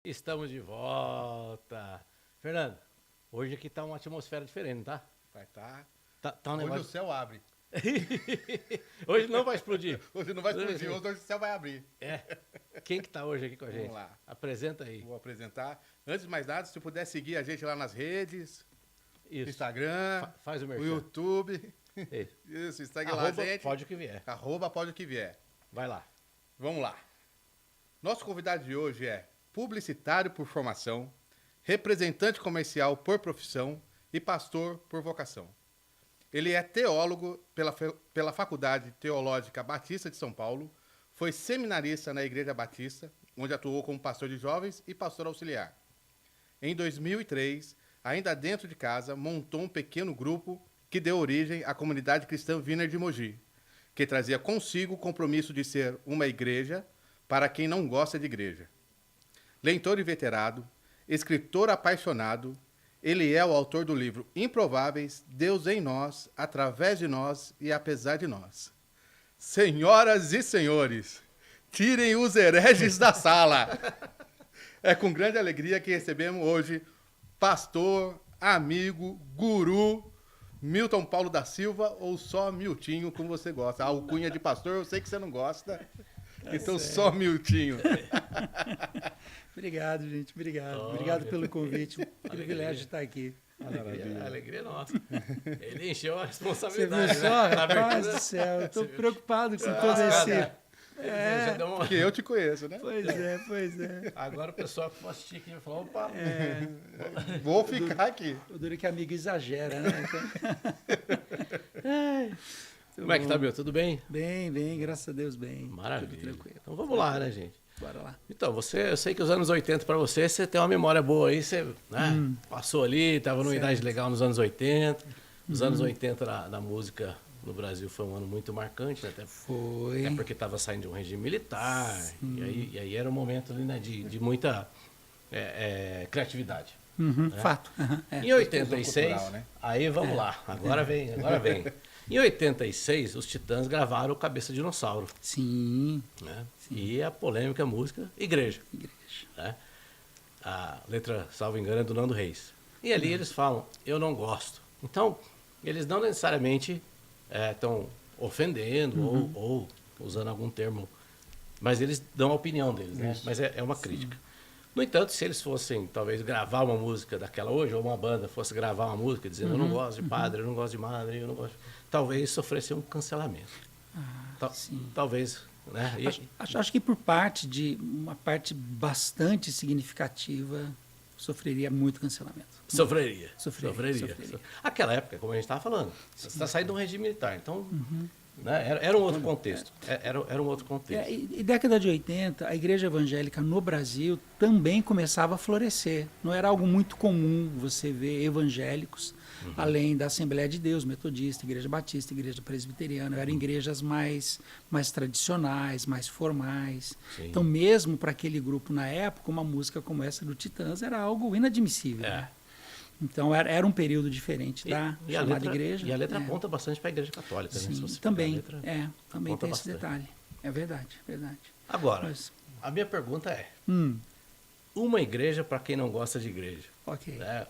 Estamos de volta. Fernando, hoje aqui tá uma atmosfera diferente, tá? Vai estar. Tá um Hoje negócio... o céu abre. Hoje não vai explodir. Hoje não vai explodir, hoje o céu vai abrir. É. Quem que tá hoje aqui com a gente? Vamos lá. Apresenta aí. Vou apresentar. Antes de mais nada, se puder seguir a gente lá nas redes, Isso. Instagram, Faz o o merchan. YouTube. Isso. Isso, segue lá a Arroba gente. pode o que vier. Pode o que vier. Vai lá. Vamos lá. Nosso convidado de hoje é publicitário por formação, representante comercial por profissão e pastor por vocação. Ele é teólogo pela Faculdade Teológica Batista de São Paulo, foi seminarista na Igreja Batista, onde atuou como pastor de jovens e pastor auxiliar. Em 2003, ainda dentro de casa, montou um pequeno grupo que deu origem à comunidade cristã Vineyard de Mogi, que trazia consigo o compromisso de ser uma igreja para quem não gosta de igreja. Leitor inveterado, escritor apaixonado, ele é o autor do livro Improváveis, Deus em Nós, Através de Nós e Apesar de Nós. Senhoras e senhores, tirem os hereges da sala. É com grande alegria que recebemos hoje pastor, amigo, guru, Milton Paulo da Silva, ou só Miltinho, como você gosta. A alcunha de pastor eu sei que você não gosta, então só Miltinho. Obrigado, gente. Obrigado. Oh, Obrigado pelo convite. Um Alegria. privilégio de estar aqui. Alegria nossa. Ele encheu a Você responsabilidade. viu só? né? Na Rapaz abertura. do céu, eu estou Você viu? preocupado com todo Cara, esse... ele já deu uma- Porque eu te conheço, né? Pois é. Agora o pessoal que for assistir aqui vai falar, opa, Vou ficar aqui. O duro é que amigo exagera, né? Então... como é que tá, meu? Tudo bem? Bem, graças a Deus, bem. Maravilha. Tudo tranquilo. Então vamos lá, né, gente? Bora lá. Então, eu sei que os anos 80 para você tem uma memória boa aí, você né, passou ali, estava numa idade legal nos anos 80. Os anos 80 na música no Brasil foi um ano muito marcante, né? Até Foi. porque estava saindo de um regime militar, e aí era um momento ali, né, de muita criatividade. Fato. É. Em 86, cultural, né? aí vamos lá, agora vem. Em 86, os Titãs gravaram o Cabeça Dinossauro, Sim. né? E a polêmica música Igreja. Igreja. Né? A letra, salvo engano, é do Nando Reis. E ali eles falam, eu não gosto. Então, eles não necessariamente estão ofendendo ou usando algum termo, mas eles dão a opinião deles, né? Mas é uma crítica. No entanto, se eles fossem, talvez, gravar uma música daquela hoje, ou uma banda fosse gravar uma música dizendo eu não gosto de padre, eu não gosto de madre, eu não gosto... Talvez sofresse um cancelamento. Sim. Talvez, né? Acho que por uma parte bastante significativa, sofreria muito cancelamento. Sofreria. Sofreria. Aquela época, como a gente estava falando, você está saindo de um regime militar, então né, era um outro contexto. Era um outro contexto. E década de 80, a igreja evangélica no Brasil também começava a florescer. Não era algo muito comum você ver evangélicos, além da Assembleia de Deus, Metodista, Igreja Batista, Igreja Presbiteriana. Eram igrejas mais tradicionais, mais formais. Sim. Então, mesmo para aquele grupo na época, uma música como essa do Titãs era algo inadmissível. Né? Então, era um período diferente da chamada igreja. E a letra aponta bastante para a igreja católica. Sim, né? Se você também. pegar a letra, Também aponta tem esse bastante. detalhe. É verdade. Agora, Mas- a minha pergunta é, Hum, uma igreja para quem não gosta de igreja. ok. Né?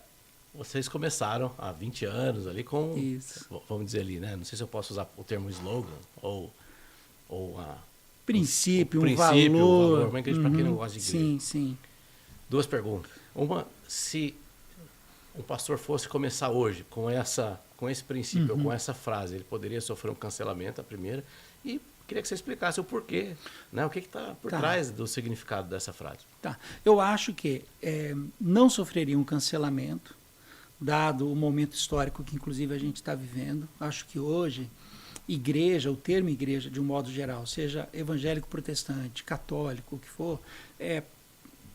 Vocês começaram há 20 anos ali com, Isso. vamos dizer ali, né? Não sei se eu posso usar o termo slogan ou a Princípio, o um princípio, valor. uma igreja para quem não gosta de igreja. Sim. Duas perguntas. Uma, se um pastor fosse começar hoje com esse princípio, ou com essa frase, ele poderia sofrer um cancelamento, a primeira, e queria que você explicasse o porquê, né? O que está por trás do significado dessa frase. Tá. Eu acho que não sofreria um cancelamento, dado o momento histórico que, inclusive, a gente está vivendo. Acho que hoje, igreja, o termo igreja, de um modo geral, seja evangélico, protestante, católico, o que for,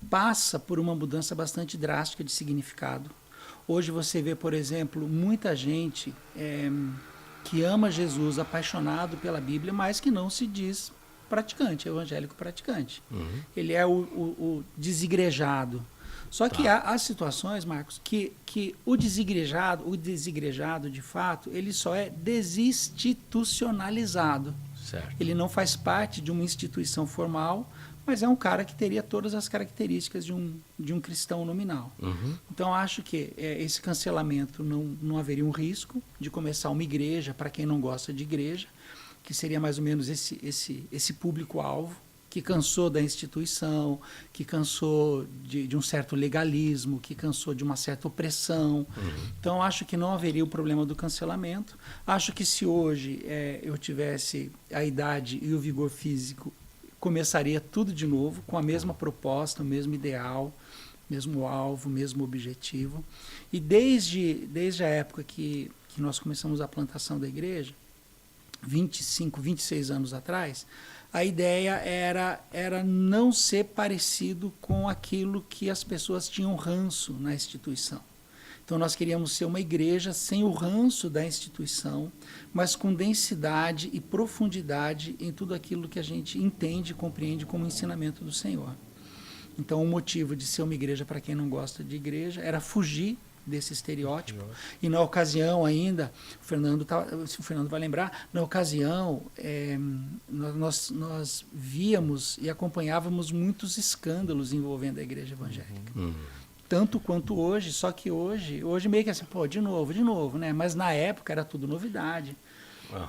passa por uma mudança bastante drástica de significado. Hoje você vê, por exemplo, muita gente que ama Jesus, apaixonado pela Bíblia, mas que não se diz praticante, evangélico praticante. Ele é o desigrejado. Só que há situações, Marcos, que o desigrejado, de fato, ele só é desinstitucionalizado. Certo. Ele não faz parte de uma instituição formal, mas é um cara que teria todas as características de um cristão nominal. Então, acho que esse cancelamento não haveria um risco de começar uma igreja, para quem não gosta de igreja, que seria mais ou menos esse público-alvo, que cansou da instituição, que cansou de um certo legalismo, que cansou de uma certa opressão. Então, acho que não haveria o problema do cancelamento. Acho que se hoje eu tivesse a idade e o vigor físico, começaria tudo de novo, com a mesma proposta, o mesmo ideal, mesmo alvo, mesmo objetivo. E desde a época que nós começamos a plantação da igreja, 25, 26 anos atrás, a ideia era não ser parecido com aquilo que as pessoas tinham ranço na instituição. Então, nós queríamos ser uma igreja sem o ranço da instituição, mas com densidade e profundidade em tudo aquilo que a gente entende e compreende como ensinamento do Senhor. Então, o motivo de ser uma igreja, para quem não gosta de igreja, era fugir desse estereótipo. E na ocasião ainda, se o Fernando vai lembrar, na ocasião nós víamos e acompanhávamos muitos escândalos envolvendo a igreja evangélica. Tanto quanto hoje, só que hoje meio que assim, de novo, né? Mas na época era tudo novidade.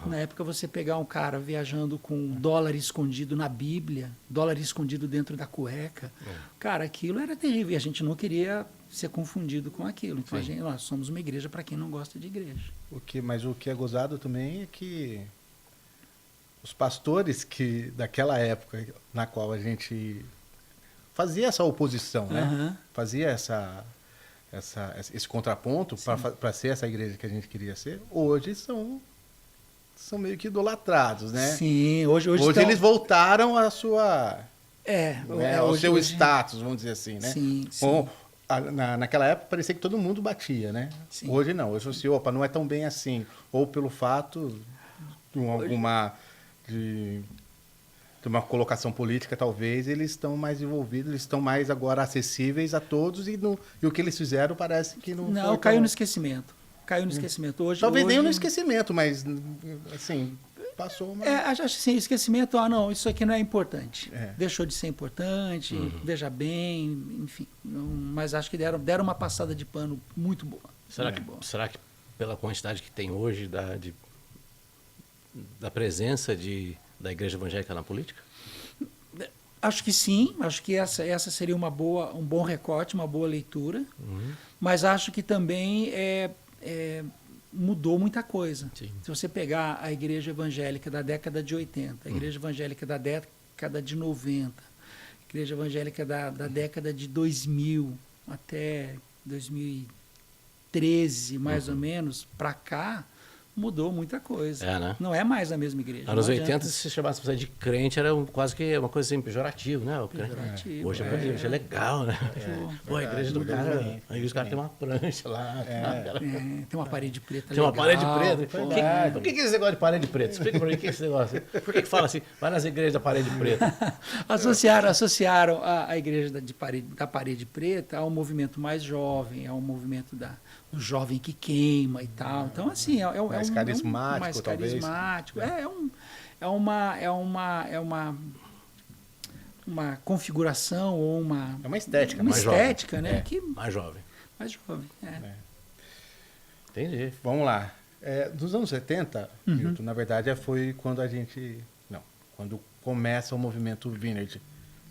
Na época você pegar um cara viajando com dólar escondido na Bíblia, dólar escondido dentro da cueca, cara, aquilo era terrível e a gente não queria ser confundido com aquilo. Então nós somos uma igreja para quem não gosta de igreja. Mas o que é gozado também é que os pastores que daquela época na qual a gente fazia essa oposição, né? Fazia esse contraponto para ser essa igreja que a gente queria ser, hoje são meio que idolatrados, né? Sim, hoje eles voltaram à sua... ao hoje, seu status, vamos dizer assim, né? Sim. Naquela época parecia que todo mundo batia, né? Sim. Hoje não, hoje você, não é tão bem assim. Ou pelo fato de uma colocação política, talvez, eles estão mais envolvidos, eles estão mais agora acessíveis a todos e o que eles fizeram parece que não foi caiu no esquecimento. Hoje, talvez nem no esquecimento, mas assim, passou uma... acho assim, esquecimento, isso aqui não é importante. Deixou de ser importante, veja bem, enfim. Mas acho que deram uma passada de pano muito boa. Será que pela quantidade que tem hoje da presença da igreja evangélica na política? Acho que sim, acho que essa seria um bom recorte, uma boa leitura, mas acho que também mudou muita coisa. Sim. Se você pegar a igreja evangélica da década de 80, a igreja evangélica da década de 90, a igreja evangélica da década de 2000 até 2013, mais ou menos, para cá, mudou muita coisa. Né? Não é mais a mesma igreja. Anos 80, se você chamasse pessoa de crente, era quase que uma coisa assim, pejorativa, né? Pejorativo, hoje é legal, né? A igreja do cara, a igreja do cara tem uma prancha lá. Tem uma parede preta Tem uma parede preta. Pô, O que é esse negócio de parede preta? Explica pra mim o que é esse negócio. Por que fala assim? Vai nas igrejas da parede preta. Associaram a igreja da parede preta ao movimento mais jovem, ao movimento do jovem que queima e tal. Então, assim, mais carismático, mais talvez. carismático. É uma configuração ou uma... É uma estética. Uma mais estética, jovem. né? Que, Mais jovem. mais jovem, Entendi. Vamos lá. Dos anos 70, Milton, na verdade, foi quando quando começa o movimento Vineyard,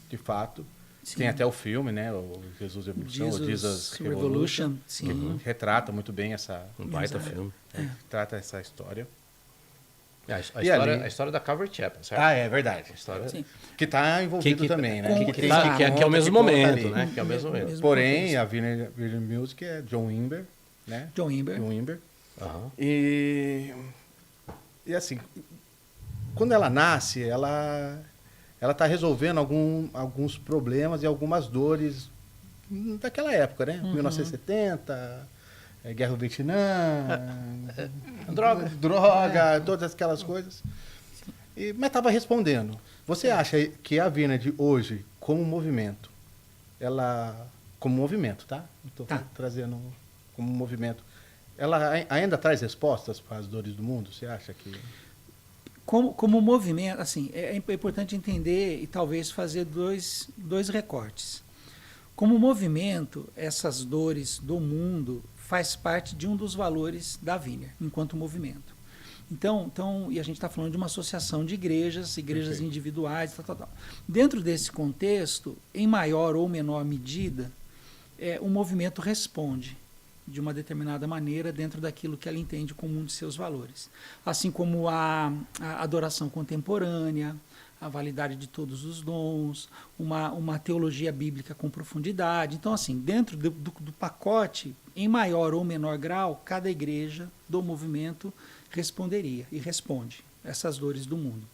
de fato. Sim. Tem até o filme, né? O Jesus Revolução, o Jesus Revolution, sim. que retrata muito bem Um baita filme. trata essa história. A história da Calvary Chapel, certo? É verdade. A história... Sim. Que está envolvido também, né? Que é o mesmo momento, né? Que é o mesmo momento. Porém, a Vineyard Music é John Wimber, né? John Wimber. E assim, quando ela nasce, ela está resolvendo alguns problemas e algumas dores daquela época, né? 1970, Guerra do Vietnã, droga, todas aquelas coisas. Mas estava respondendo. Você acha que a Vineyard de hoje, como movimento, como movimento, tá? Estou trazendo como movimento. Ela ainda traz respostas para as dores do mundo? Você acha que... como movimento, assim, é importante entender e talvez fazer dois recortes. Como movimento, essas dores do mundo faz parte de um dos valores da Vineyard, enquanto movimento. Então, e a gente está falando de uma associação de igrejas Perfeito. individuais, tal. Dentro desse contexto, em maior ou menor medida, o movimento responde de uma determinada maneira dentro daquilo que ela entende como um de seus valores. Assim como a adoração contemporânea, a validade de todos os dons, uma teologia bíblica com profundidade. Então, assim, dentro do pacote, em maior ou menor grau, cada igreja do movimento responderia e responde essas dores do mundo.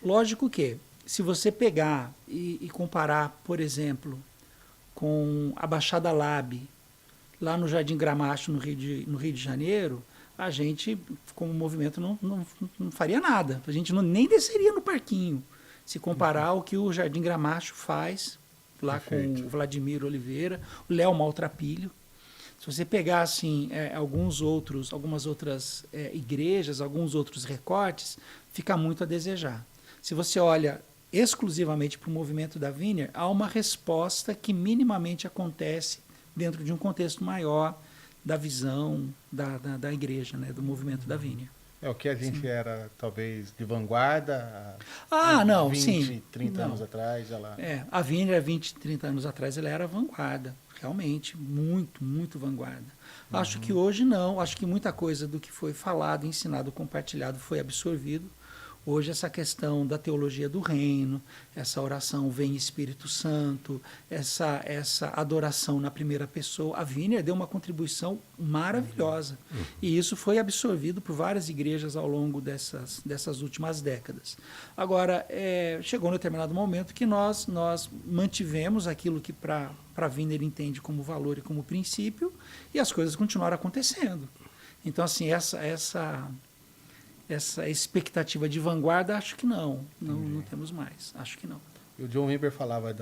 Lógico que, se você pegar e comparar, por exemplo, com a Baixada Lab, lá no Jardim Gramacho, no Rio de Janeiro, a gente, como movimento, não faria nada. A gente nem desceria no parquinho, se comparar ao que o Jardim Gramacho faz, lá Perfeito. com o Vladimir Oliveira, o Léo Maltrapilho. Se você pegar assim, algumas outras igrejas, alguns outros recortes, fica muito a desejar. Se você olha exclusivamente para o movimento da Vineyard, há uma resposta que minimamente acontece dentro de um contexto maior da visão da igreja, né, do movimento da Vineyard. É o que a gente era, talvez, de vanguarda Ah, há não, 20, sim. 30 Não. anos atrás. Ela... A Vineyard, 20, 30 anos atrás, ela era vanguarda, realmente, muito, muito vanguarda. Acho que hoje não, acho que muita coisa do que foi falado, ensinado, compartilhado foi absorvido. Hoje essa questão da teologia do reino, essa oração vem Espírito Santo, essa adoração na primeira pessoa, a Vineyard deu uma contribuição maravilhosa. E isso foi absorvido por várias igrejas ao longo dessas últimas décadas. Agora, chegou um determinado momento que nós mantivemos aquilo que para a Vineyard entende como valor e como princípio, e as coisas continuaram acontecendo. Então, assim, essa expectativa de vanguarda, acho que não temos mais, acho que não. E o John Wimber falava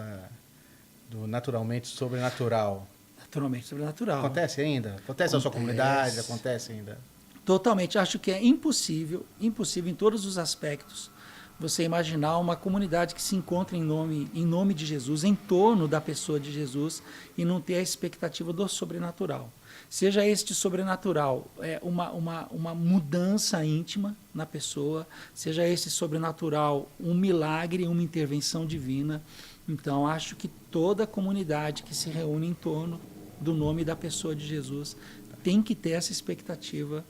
do naturalmente sobrenatural. Naturalmente sobrenatural. Acontece ainda? Acontece na sua comunidade? Acontece ainda? Totalmente, acho que é impossível em todos os aspectos, você imaginar uma comunidade que se encontra em nome de Jesus, em torno da pessoa de Jesus, e não ter a expectativa do sobrenatural. Seja este sobrenatural uma mudança íntima na pessoa, seja esse sobrenatural um milagre, uma intervenção divina. Então, acho que toda comunidade que se reúne em torno do nome da pessoa de Jesus tem que ter essa expectativa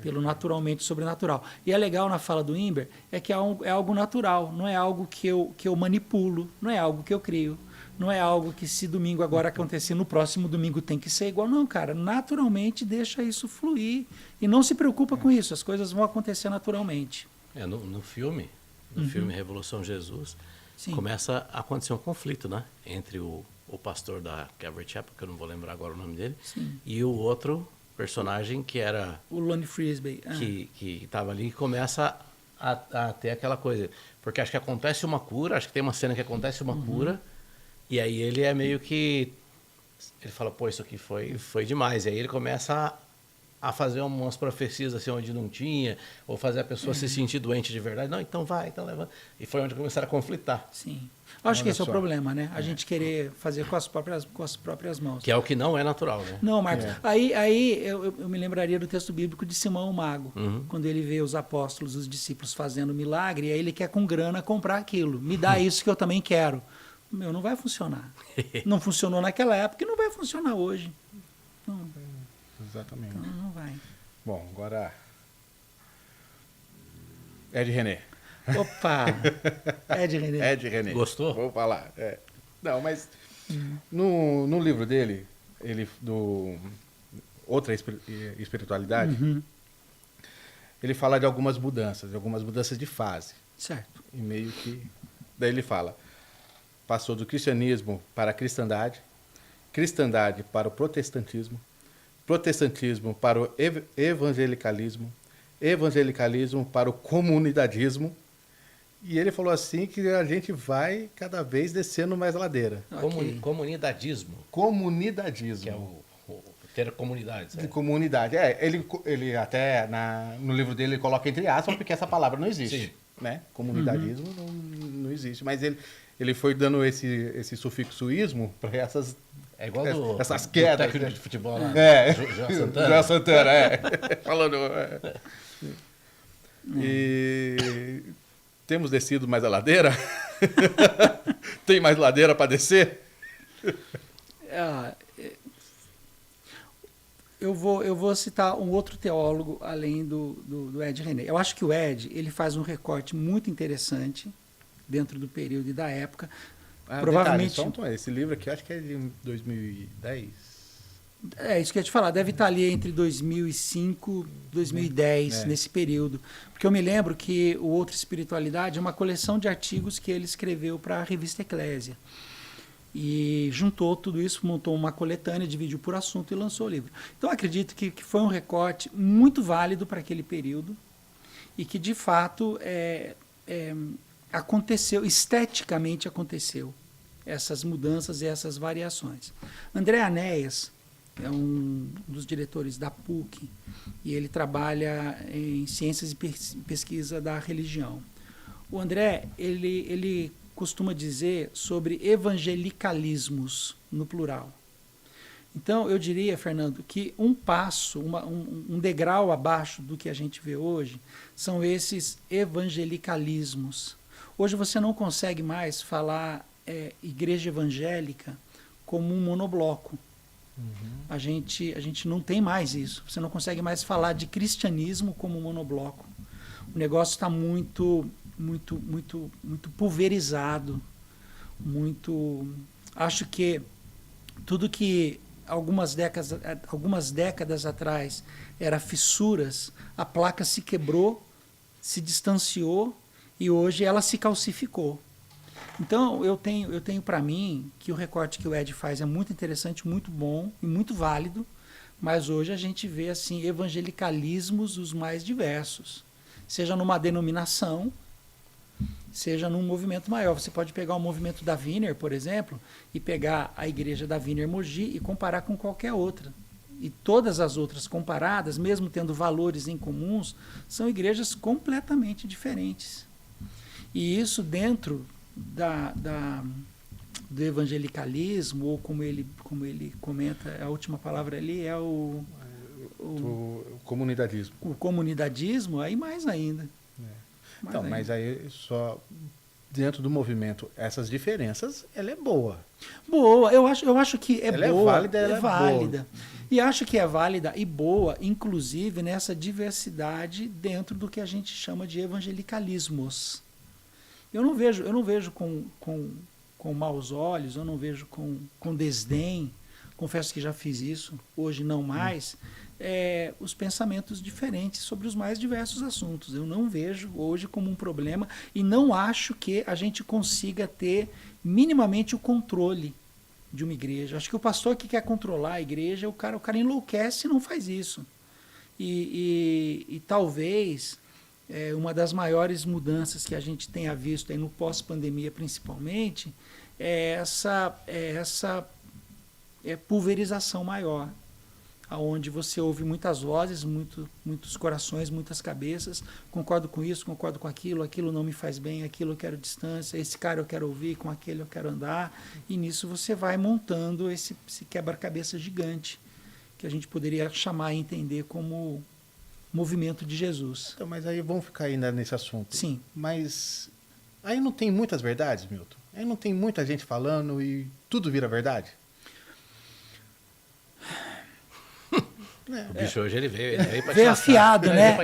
pelo naturalmente sobrenatural. E é legal na fala do Wimber que é algo natural, não é algo que eu manipulo, não é algo que eu crio. Não é algo que se domingo agora acontecer, no próximo domingo tem que ser igual. Não, cara, naturalmente deixa isso fluir. E não se preocupa com isso, as coisas vão acontecer naturalmente. No filme Revolução Jesus, Sim. começa a acontecer um conflito, né? Entre o pastor da Calvary Chapel, que eu não vou lembrar agora o nome dele, Sim. e o outro personagem que era... O Lonnie Frisbee. Que estava ali e começa a ter aquela coisa. Porque acho que acontece uma cura, acho que tem uma cena que acontece uma cura, e aí ele é meio que... Ele fala, pô, isso aqui foi demais. E aí ele começa a fazer umas profecias assim onde não tinha, ou fazer a pessoa se sentir doente de verdade. Não, então vai, então leva. E foi onde começaram a conflitar. Sim. Acho que Olha esse é o só. problema, né? A gente querer fazer com as próprias mãos. Que é o que não é natural, né? Não, Marcos. Aí eu me lembraria do texto bíblico de Simão o Mago, quando ele vê os apóstolos, os discípulos fazendo milagre, e aí ele quer com grana comprar aquilo. Me dá isso que eu também quero. Meu, não vai funcionar. Não funcionou naquela época e não vai funcionar hoje. Não, Exatamente. então não vai. Bom, agora... Ed René. Opa! Ed René. Ed René. Gostou? Vou falar. Não, mas no livro dele, do Outra Espiritualidade, ele fala de algumas mudanças de fase. Certo. E meio que... Daí ele fala, passou do cristianismo para a cristandade, cristandade para o protestantismo, protestantismo para o evangelicalismo, evangelicalismo para o comunidadismo. E ele falou assim que a gente vai cada vez descendo mais ladeira. Ok. Comunidadismo, Comunidadismo. que é o ter comunidades. De comunidade. Ele até no livro dele ele coloca entre aspas, porque essa palavra não existe. Sim. né? Comunidadismo não existe. Mas ele foi dando esse sufixoísmo para essas... É igual essas do quedas. técnico de futebol lá. João Santana. João Santana, falando... E temos descido mais a ladeira? Tem mais ladeira para descer? Eu vou citar um outro teólogo além do Ed René. Eu acho que o Ed ele faz um recorte muito interessante dentro do período e da época. Provavelmente. Detalhe, esse livro aqui eu acho que é de 2010. É isso que eu ia te falar. Deve estar ali entre 2005 e 2010, nesse período. Porque eu me lembro que o Outra Espiritualidade é uma coleção de artigos que ele escreveu para a revista Eclésia. E juntou tudo isso, montou uma coletânea, dividiu por assunto e lançou o livro. Então, acredito que foi um recorte muito válido para aquele período e que, de fato, aconteceu, esteticamente aconteceu, essas mudanças e essas variações. André Anéas é um dos diretores da PUC e ele trabalha em ciências e pesquisa da religião. O André, ele costuma dizer sobre evangelicalismos no plural. Então, eu diria, Fernando, que um passo, um degrau abaixo do que a gente vê hoje são esses evangelicalismos. Hoje você não consegue mais falar igreja evangélica como um monobloco. A gente não tem mais isso. Você não consegue mais falar de cristianismo como um monobloco. O negócio está muito pulverizado. Acho que tudo que algumas décadas atrás era fissuras, a placa se quebrou, se distanciou e hoje ela se calcificou. Então, eu tenho para mim que o recorte que o Ed faz é muito interessante, muito bom e muito válido, mas hoje a gente vê assim evangelicalismos os mais diversos, seja numa denominação, seja num movimento maior. Você pode pegar o movimento da Wiener, por exemplo, e pegar a igreja da Wiener Mogi e comparar com qualquer outra. E todas as outras comparadas, mesmo tendo valores em comuns, são igrejas completamente diferentes. E isso dentro do evangelicalismo, ou como ele comenta, a última palavra ali é o comunidadismo. O comunidadismo, aí mais ainda. Então, mas aí só dentro do movimento, essas diferenças, ela é boa. Boa, eu acho que ela boa. É válida, ela é válida. Boa. E acho que é válida e boa, inclusive nessa diversidade dentro do que a gente chama de evangelicalismos. Eu não vejo com maus olhos, eu não vejo com desdém, confesso que já fiz isso, hoje não mais, os pensamentos diferentes sobre os mais diversos assuntos. Eu não vejo hoje como um problema e não acho que a gente consiga ter minimamente o controle de uma igreja. Acho que o pastor que quer controlar a igreja, o cara enlouquece e não faz isso. E talvez uma das maiores mudanças que a gente tenha visto aí no pós-pandemia principalmente é essa pulverização maior, onde você ouve muitas vozes, muitos corações, muitas cabeças, concordo com isso, concordo com aquilo não me faz bem, aquilo eu quero distância, esse cara eu quero ouvir, com aquele eu quero andar, e nisso você vai montando esse quebra-cabeça gigante, que a gente poderia chamar e entender como movimento de Jesus. Então, mas aí vamos ficar ainda nesse assunto. Sim. Mas aí não tem muitas verdades, Milton? Aí não tem muita gente falando e tudo vira verdade? O bicho hoje ele veio para veio afiado, né?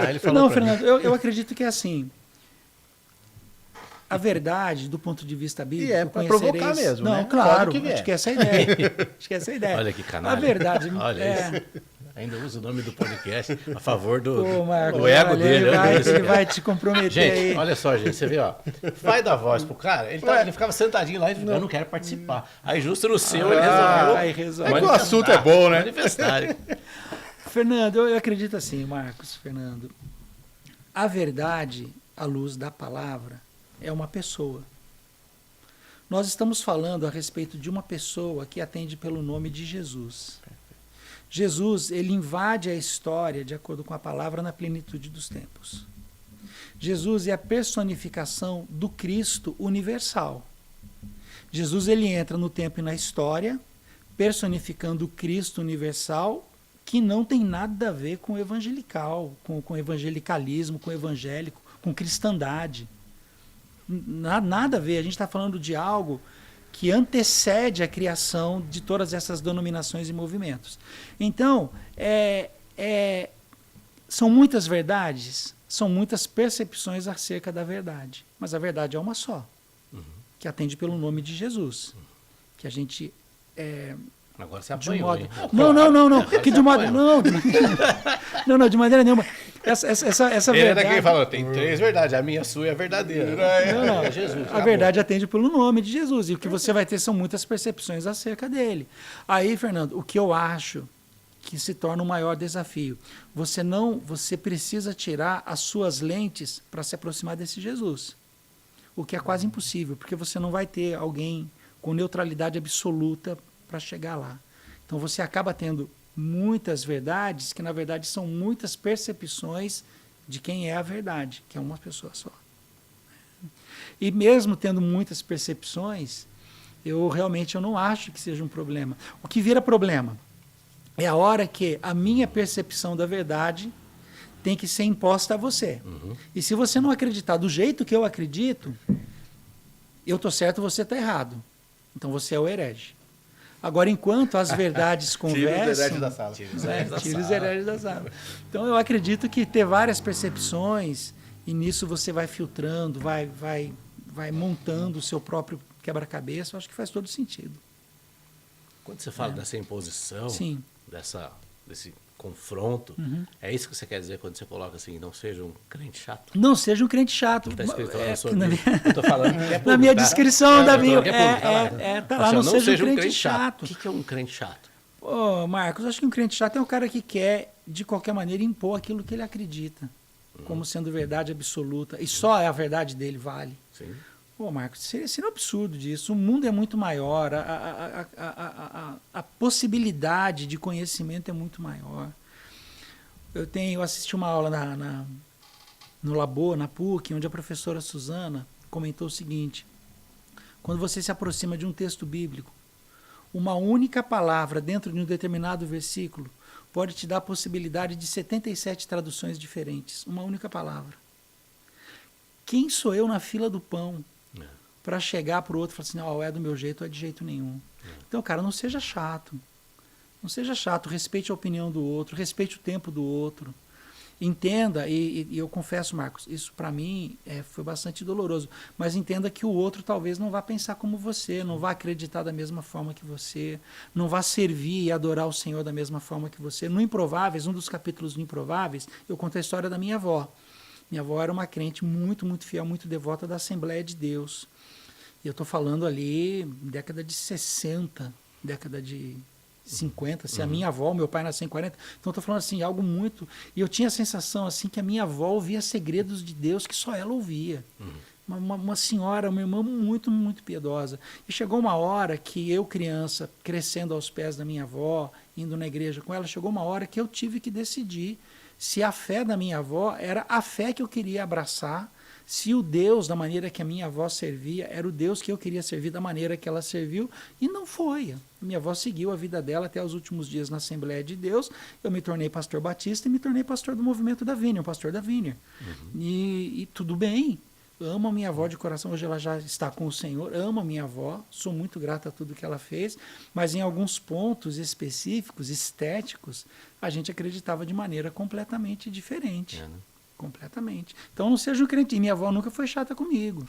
Ele falou não, Fernando, eu acredito que é assim. A verdade, do ponto de vista bíblico, é para provocar mesmo, não, né? Claro, acho que essa é a ideia. Olha que canalha. A verdade, olha isso. Ainda usa o nome do podcast a favor do Marcos, ego dele. Ele vai te comprometer gente, aí. Olha só, gente, você vê, ó. Vai dar voz pro cara, ele ficava sentadinho lá e eu não quero participar. Aí justo no seu ele resolveu. É que o assunto é bom, né? Manifestar. Fernando, eu acredito assim, Marcos, Fernando. A verdade, à luz da palavra, é uma pessoa. Nós estamos falando a respeito de uma pessoa que atende pelo nome de Jesus. Jesus, ele invade a história, de acordo com a palavra, na plenitude dos tempos. Jesus é a personificação do Cristo universal. Jesus ele entra no tempo e na história, personificando o Cristo universal, que não tem nada a ver com o evangelical, com evangelicalismo, com evangélico, com cristandade. Nada a ver. A gente está falando de algo que antecede a criação de todas essas denominações e movimentos. Então, são muitas verdades, são muitas percepções acerca da verdade, mas a verdade é uma só, que atende pelo nome de Jesus, que a gente Agora você de um apanhou, modo... hein? Não, que de modo... Não, de maneira nenhuma. Essa Ele verdade... era quem falou, tem 3 verdades, a minha, a sua e a verdadeira. Não. É Jesus. A acabou. verdade atende pelo nome de Jesus. E o que você vai ter são muitas percepções acerca dele. Aí, Fernando, o que eu acho que se torna um maior desafio, você precisa tirar as suas lentes para se aproximar desse Jesus. O que é quase impossível, porque você não vai ter alguém com neutralidade absoluta para chegar lá. Então você acaba tendo muitas verdades que na verdade são muitas percepções de quem é a verdade, que é uma pessoa só. E mesmo tendo muitas percepções, eu não acho que seja um problema. O que vira problema é a hora que a minha percepção da verdade tem que ser imposta a você. E se você não acreditar do jeito que eu acredito, eu estou certo, você está errado. Então você é o herege. Agora, enquanto as verdades conversam... Tira os hereges da sala. Tira os hereges da sala. Então, eu acredito que ter várias percepções, e nisso você vai filtrando, vai montando o seu próprio quebra-cabeça, eu acho que faz todo sentido. Quando você fala dessa imposição, Sim. desse confronto, é isso que você quer dizer quando você coloca assim, não seja um crente chato? Não seja um crente chato. Está escrito lá na sua Bíblia. Eu estou falando que é público, na minha tá? descrição da Bíblia. Tá lá, assim, não seja um crente chato. O que é um crente chato? Pô, Marcos, acho que um crente chato é um cara que quer, de qualquer maneira, impor aquilo que ele acredita, como sendo verdade absoluta. E só a verdade dele vale. Sim. Pô, Marcos, seria um absurdo disso. O mundo é muito maior, a possibilidade de conhecimento é muito maior. Eu assisti uma aula no Labor, na PUC, onde a professora Suzana comentou o seguinte: quando você se aproxima de um texto bíblico, uma única palavra dentro de um determinado versículo pode te dar a possibilidade de 77 traduções diferentes. Uma única palavra. Quem sou eu na fila do pão para chegar para o outro e falar assim, não, é do meu jeito ou é de jeito nenhum? Então, cara, não seja chato. Não seja chato, respeite a opinião do outro, respeite o tempo do outro. Entenda, e eu confesso, Marcos, isso para mim foi bastante doloroso, mas entenda que o outro talvez não vá pensar como você, não vá acreditar da mesma forma que você, não vá servir e adorar o Senhor da mesma forma que você. No Improváveis, um dos capítulos do Improváveis, eu conto a história da minha avó. Minha avó era uma crente muito, muito fiel, muito devota da Assembleia de Deus. E eu estou falando ali, década de 60, década de 50, se a minha avó, meu pai nasceu em 40, então eu estou falando assim, algo muito... E eu tinha a sensação assim que a minha avó ouvia segredos de Deus que só ela ouvia. Uma senhora, uma irmã muito, muito piedosa. E chegou uma hora que eu, criança, crescendo aos pés da minha avó, indo na igreja com ela, chegou uma hora que eu tive que decidir se a fé da minha avó era a fé que eu queria abraçar, se o Deus, da maneira que a minha avó servia, era o Deus que eu queria servir da maneira que ela serviu, e não foi. Minha avó seguiu a vida dela até os últimos dias na Assembleia de Deus. Eu me tornei pastor batista e me tornei pastor do movimento da Vineyard, pastor da Vineyard. E tudo bem, amo a minha avó de coração, hoje ela já está com o Senhor, amo a minha avó, sou muito grata a tudo que ela fez, mas em alguns pontos específicos, estéticos, a gente acreditava de maneira completamente diferente. Completamente. Então não seja um crente. E minha avó nunca foi chata comigo.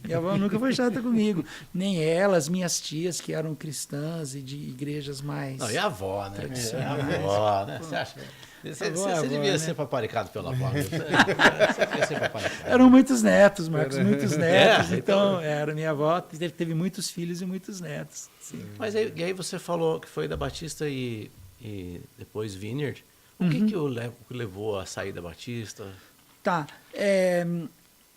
Minha avó nunca foi chata comigo. Nem ela, as minhas tias, que eram cristãs e de igrejas mais... Não, e a avó, né? tradicionais. A avó, né? Você acha? Você devia ser paparicado pela avó. Você devia ser paparicado. Eram muitos netos, Marcos, muitos netos. Então, era minha avó, teve muitos filhos e muitos netos. Sim. Mas aí você falou que foi da Batista e depois Vineyard. O que o levou a sair da Batista? Tá.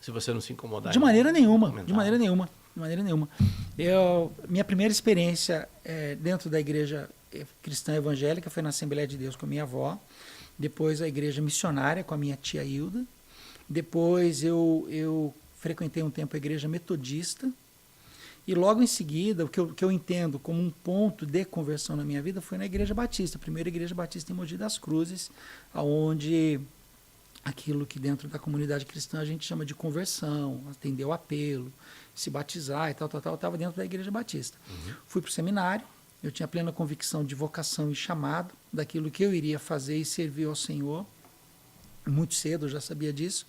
Se você não se incomodar. De maneira nenhuma. De maneira nenhuma. De maneira nenhuma. Minha primeira experiência dentro da igreja cristã evangélica foi na Assembleia de Deus com a minha avó. Depois a igreja missionária com a minha tia Hilda. Depois eu frequentei um tempo a igreja metodista. E logo em seguida, o que eu entendo como um ponto de conversão na minha vida foi na Igreja Batista, a primeira Igreja Batista em Mogi das Cruzes, onde aquilo que dentro da comunidade cristã a gente chama de conversão, atender o apelo, se batizar e tal, estava dentro da Igreja Batista. Fui para o seminário, eu tinha plena convicção de vocação e chamado, daquilo que eu iria fazer e servir ao Senhor. Muito cedo eu já sabia disso.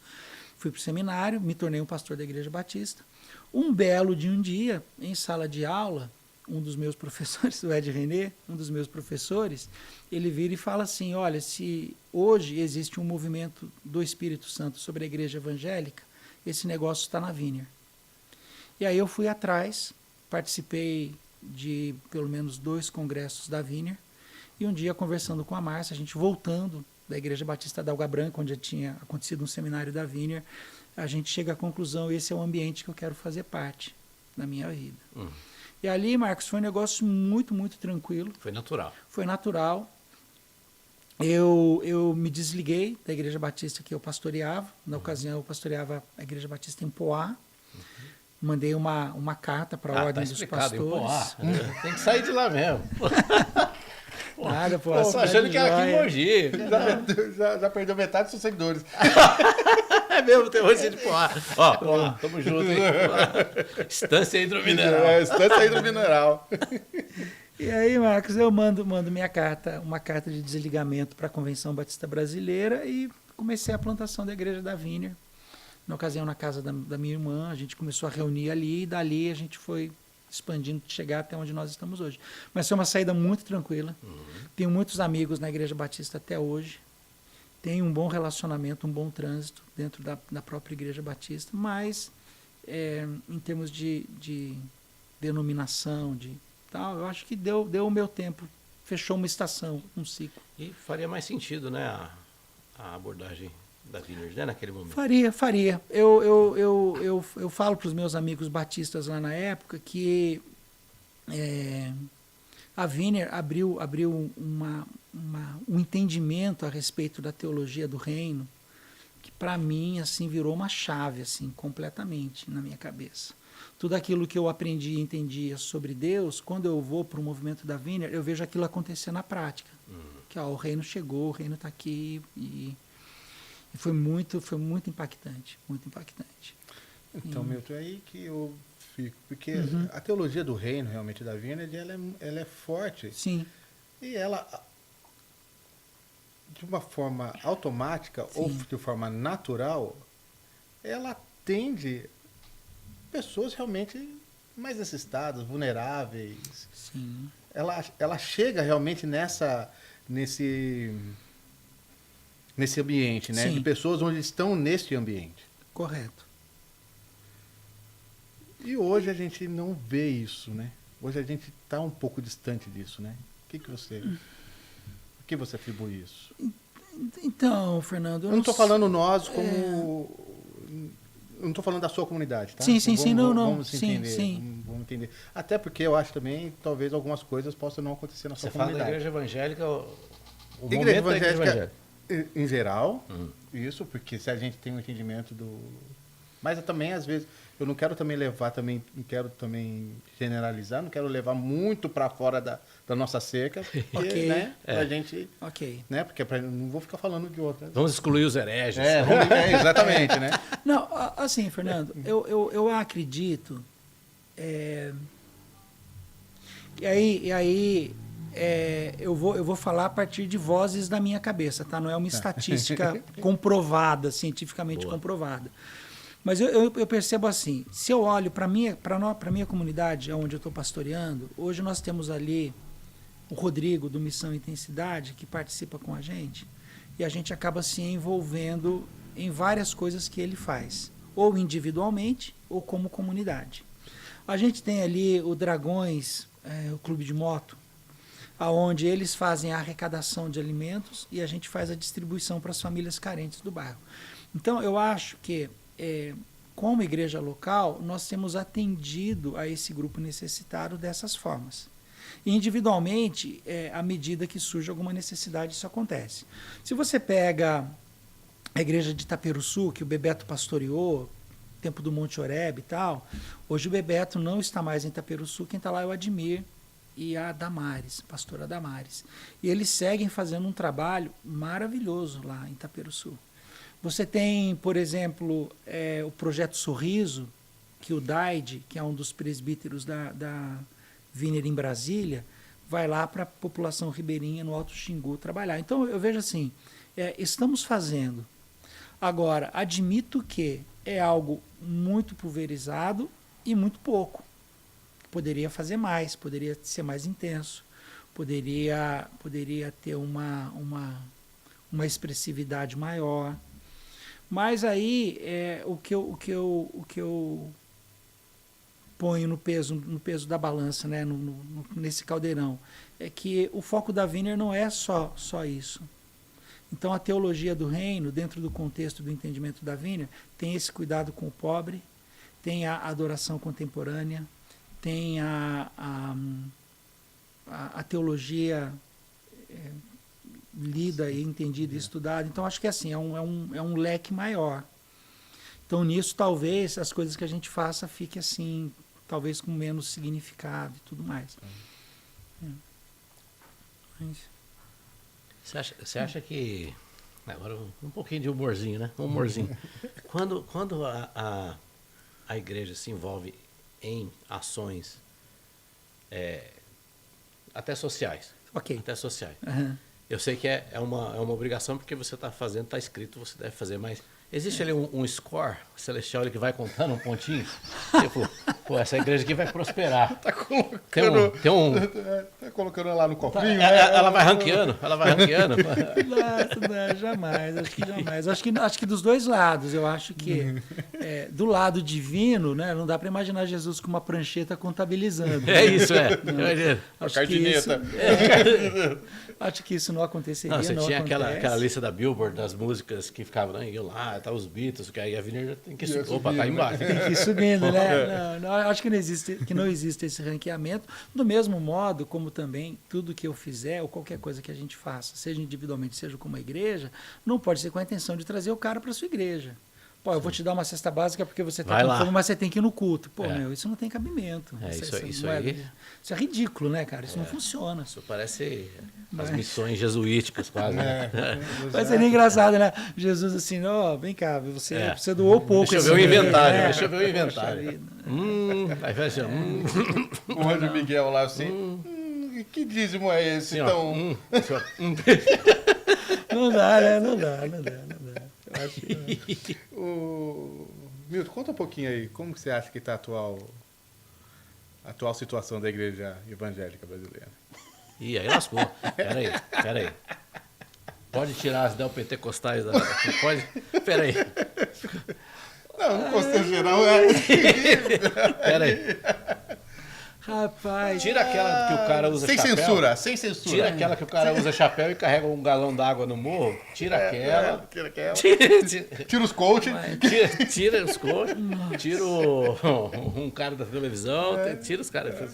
Fui para o seminário, me tornei um pastor da Igreja Batista. Um belo de um dia, em sala de aula, um dos meus professores, o Ed René, um dos meus professores, ele vira e fala assim, olha, se hoje existe um movimento do Espírito Santo sobre a igreja evangélica, esse negócio está na Vineyard. E aí eu fui atrás, participei de pelo menos 2 congressos da Vineyard, e um dia conversando com a Márcia, a gente voltando da Igreja Batista da Água Branca, onde tinha acontecido um seminário da Vineyard, a gente chega à conclusão, esse é o ambiente que eu quero fazer parte da minha vida. E ali, Marcos, foi um negócio muito, muito tranquilo. Foi natural. Foi natural. Eu me desliguei da Igreja Batista que eu pastoreava. Na ocasião, eu pastoreava a Igreja Batista em Poá. Mandei uma carta para a Ordem dos Pastores. Em Poá. Tem que sair de lá mesmo. Nada, pô. Tô achando que era aqui em Mogi. Já perdeu metade dos seus seguidores. É mesmo, tem Mogi de Poá. Ó, tamo junto, hein? Estância Hidromineral. Estância Hidromineral. E aí, Marcos, eu mando minha carta, uma carta de desligamento para a Convenção Batista Brasileira e comecei a plantação da Igreja da Vineyard. Na ocasião, na casa da minha irmã, a gente começou a reunir ali e dali a gente foi expandindo, chegar até onde nós estamos hoje. Mas foi uma saída muito tranquila. Tenho muitos amigos na Igreja Batista até hoje. Tenho um bom relacionamento, um bom trânsito dentro da própria Igreja Batista, mas em termos de denominação, de tal, eu acho que deu o meu tempo. Fechou uma estação, um ciclo. E faria mais sentido, né, a abordagem da Vineyard, né, naquele momento? Faria. Eu falo para os meus amigos batistas lá na época que a Vineyard abriu um entendimento a respeito da teologia do reino que para mim assim virou uma chave assim completamente na minha cabeça. Tudo aquilo que eu aprendi e entendia sobre Deus, quando eu vou para o movimento da Vineyard, eu vejo aquilo acontecer na prática. Que o reino chegou, o reino está aqui e foi muito impactante, muito impactante. Então, Milton, é aí que eu fico, porque a teologia do reino, realmente, da Vineyard, ela é forte. Sim. E ela, de uma forma automática ou de forma natural, ela atende pessoas realmente mais necessitadas, vulneráveis. Sim. Ela chega realmente nesse ambiente, né? Sim. De pessoas onde estão neste ambiente. Correto. E hoje a gente não vê isso, né? Hoje a gente está um pouco distante disso, né? O que você atribui isso? Então, Fernando... Eu não estou falando nós como... Eu não estou falando da sua comunidade, tá? Sim, Então, não. Vamos entender. Sim. Vamos entender. Até porque eu acho também, talvez algumas coisas possam não acontecer na sua Você fala comunidade. da igreja evangélica, Igreja evangélica em geral, isso, porque se a gente tem um entendimento do... Mas eu também, às vezes, eu não quero também generalizar, não quero levar muito para fora da nossa cerca, porque, né, pra gente... Ok. Né, porque não vou ficar falando de outras. Vamos excluir os hereges. Exatamente, né? Não, assim, Fernando, eu acredito... E aí eu vou falar a partir de vozes da minha cabeça, tá? Não é uma estatística comprovada, cientificamente comprovada. Mas eu percebo assim, se eu olho para a minha comunidade, onde eu estou pastoreando, hoje nós temos ali o Rodrigo, do Missão Intensidade, que participa com a gente, e a gente acaba se envolvendo em várias coisas que ele faz, ou individualmente, ou como comunidade. A gente tem ali o Dragões, o Clube de Moto, onde eles fazem a arrecadação de alimentos e a gente faz a distribuição para as famílias carentes do bairro. Então, eu acho que, como igreja local, nós temos atendido a esse grupo necessitado dessas formas. E individualmente, à medida que surge alguma necessidade, isso acontece. Se você pega a igreja de Itaperuçu, que o Bebeto pastoreou, tempo do Monte Oreb e tal. Hoje o Bebeto não está mais em Itaperuçu, quem está lá é o Admir e a Damares, a pastora Damares. E eles seguem fazendo um trabalho maravilhoso lá em Itaperuçu. Você tem, por exemplo, o Projeto Sorriso, que o Daide, que é um dos presbíteros da Viner em Brasília, vai lá para a população ribeirinha no Alto Xingu trabalhar. Então eu vejo assim, estamos fazendo. Agora, admito que é algo muito pulverizado e muito pouco. Poderia fazer mais, poderia ser mais intenso, poderia ter uma expressividade maior. Mas aí o que eu ponho no peso da balança, né, nesse caldeirão, é que o foco da Viner não é só isso. Então a teologia do reino, dentro do contexto do entendimento da Viner, tem esse cuidado com o pobre, tem a adoração contemporânea, tem a teologia lida e entendida e estudada. Então acho que assim, é um leque maior. Então nisso talvez as coisas que a gente faça fiquem assim, talvez com menos significado e tudo mais. Você acha que... Agora um pouquinho de humorzinho, né? Um humorzinho. Quando a igreja se envolve em ações até sociais. Ok. Até sociais. Uhum. Eu sei que é uma obrigação porque você está fazendo, está escrito, você deve fazer, mas existe ali um score celestial ali que vai contando um pontinho? Tipo, pô, essa igreja aqui vai prosperar. Tá colocando, tá colocando lá no cofrinho. Ela vai ranqueando, Não, jamais, acho que jamais. Acho que dos dois lados, eu acho que do lado divino, né, não dá para imaginar Jesus com uma prancheta contabilizando. É isso, Acho que isso não aconteceria. Não, você tinha acontece. aquela lista da Billboard, das músicas que ficavam, né, iam lá, tá os Beatles, que aí a Avenida tem que subir. Opa, tá embaixo. Tem que ir subindo, né? Não, acho que não existe esse ranqueamento. Do mesmo modo, como também tudo que eu fizer, ou qualquer coisa que a gente faça, seja individualmente, seja como uma igreja, não pode ser com a intenção de trazer o cara para sua igreja. Pô, eu vou te dar uma cesta básica porque você está com fome, mas você tem que ir no culto. Pô, isso não tem cabimento. Isso é ridículo, né, cara? Isso não funciona. Isso parece as missões jesuíticas quase. Mas seria engraçado, né? Jesus assim, vem cá, você doou pouco. Deixa eu ver o inventário. Aí vai assim, o anjo Miguel lá assim, que dízimo é esse, então? Não dá, né? Não dá. Eu acho que Milton, conta um pouquinho aí, como que você acha que está a atual situação da igreja evangélica brasileira? Ih, aí lascou. Peraí. Pode tirar as neopentecostais da... Pode? Peraí. Não constrangeirão. Peraí. Rapaz. Tira aquela que o cara usa chapéu. Sem censura. Tira aquela que o cara usa chapéu e carrega um galão d'água no morro. Tira aquela. Tira os coaches. Tira os coaches. Tira um cara da televisão. Tira os caras.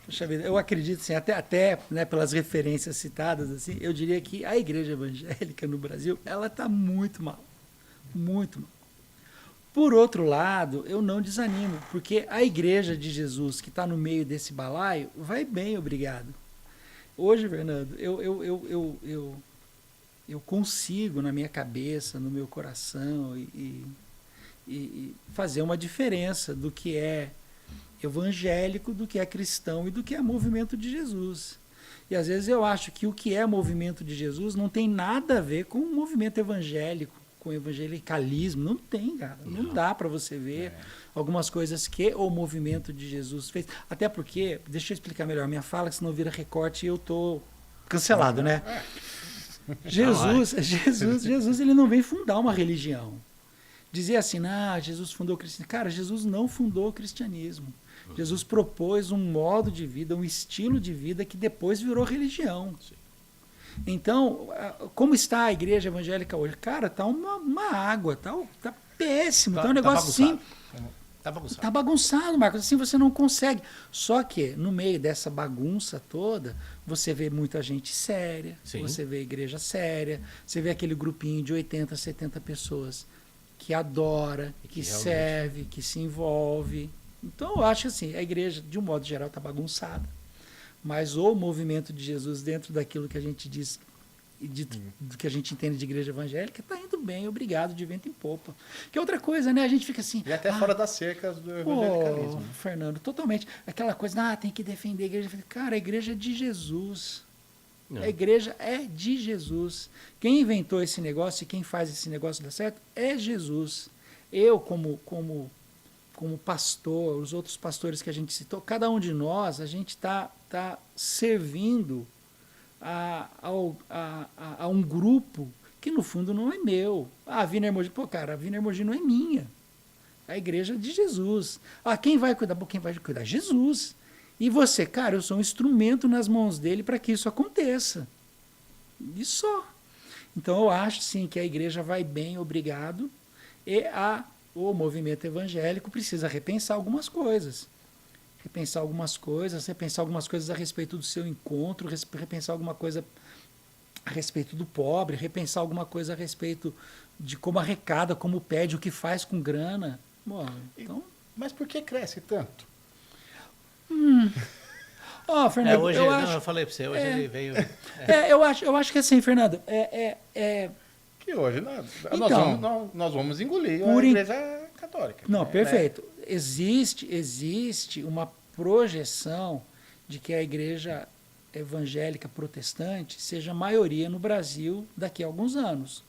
Puxa vida, eu acredito assim, até né, pelas referências citadas, assim, eu diria que a igreja evangélica no Brasil, ela está muito mal. Muito mal. Por outro lado, eu não desanimo, porque a igreja de Jesus, que está no meio desse balaio, vai bem, obrigado. Hoje, Fernando, eu consigo, na minha cabeça, no meu coração, e fazer uma diferença do que é evangélico, do que é cristão e do que é movimento de Jesus. E às vezes eu acho que o que é movimento de Jesus não tem nada a ver com o movimento evangélico, com o evangelicalismo. Não tem, cara. Não dá para você ver algumas coisas que o movimento de Jesus fez. Até porque, deixa eu explicar melhor, minha fala, que senão vira recorte e eu tô cancelado, né? Jesus, ele não veio fundar uma religião. Dizer assim, Jesus fundou o cristianismo. Cara, Jesus não fundou o cristianismo. Jesus propôs um modo de vida, um estilo de vida que depois virou religião. Sim. Então, como está a igreja evangélica hoje? Cara, tá uma água, tá péssimo, tá um negócio assim. Tá bagunçado. Tá bagunçado, Marcos. Assim você não consegue. Só que no meio dessa bagunça toda, você vê muita gente séria, Sim. você vê igreja séria, você vê aquele grupinho de 80, 70 pessoas que adora, E que realmente- serve, que se envolve. Então eu acho assim, a igreja, de um modo geral, está bagunçada. Mas o movimento de Jesus dentro daquilo que a gente diz e do que a gente entende de igreja evangélica está indo bem, obrigado, de vento em popa. Que é outra coisa, né? A gente fica assim. E até fora das cercas do evangelicalismo. né? Fernando, totalmente. Aquela coisa, tem que defender a igreja. Cara, a igreja é de Jesus. Não. A igreja é de Jesus. Quem inventou esse negócio e quem faz esse negócio dar certo é Jesus. Eu, como pastor, os outros pastores que a gente citou, cada um de nós, a gente está servindo a um grupo que no fundo não é meu. A Vina Hermogi, a Vina Hermogi não é minha. A igreja é de Jesus. Quem vai cuidar? Quem vai cuidar? Jesus. E você, cara, eu sou um instrumento nas mãos dele para que isso aconteça. E só. Então eu acho sim que a igreja vai bem, obrigado, e o movimento evangélico precisa repensar algumas coisas. Repensar algumas coisas a respeito do seu encontro, repensar alguma coisa a respeito do pobre, repensar alguma coisa a respeito de como arrecada, como pede, o que faz com grana. Bom, então... Mas por que cresce tanto? Fernando, hoje, eu não, acho... eu falei para você, hoje ele veio... eu acho que assim, Fernando, Que hoje Então, nós vamos engolir por a in- igreja católica. Não, né? perfeito. Existe uma projeção de que a igreja evangélica protestante seja maioria no Brasil daqui a alguns anos.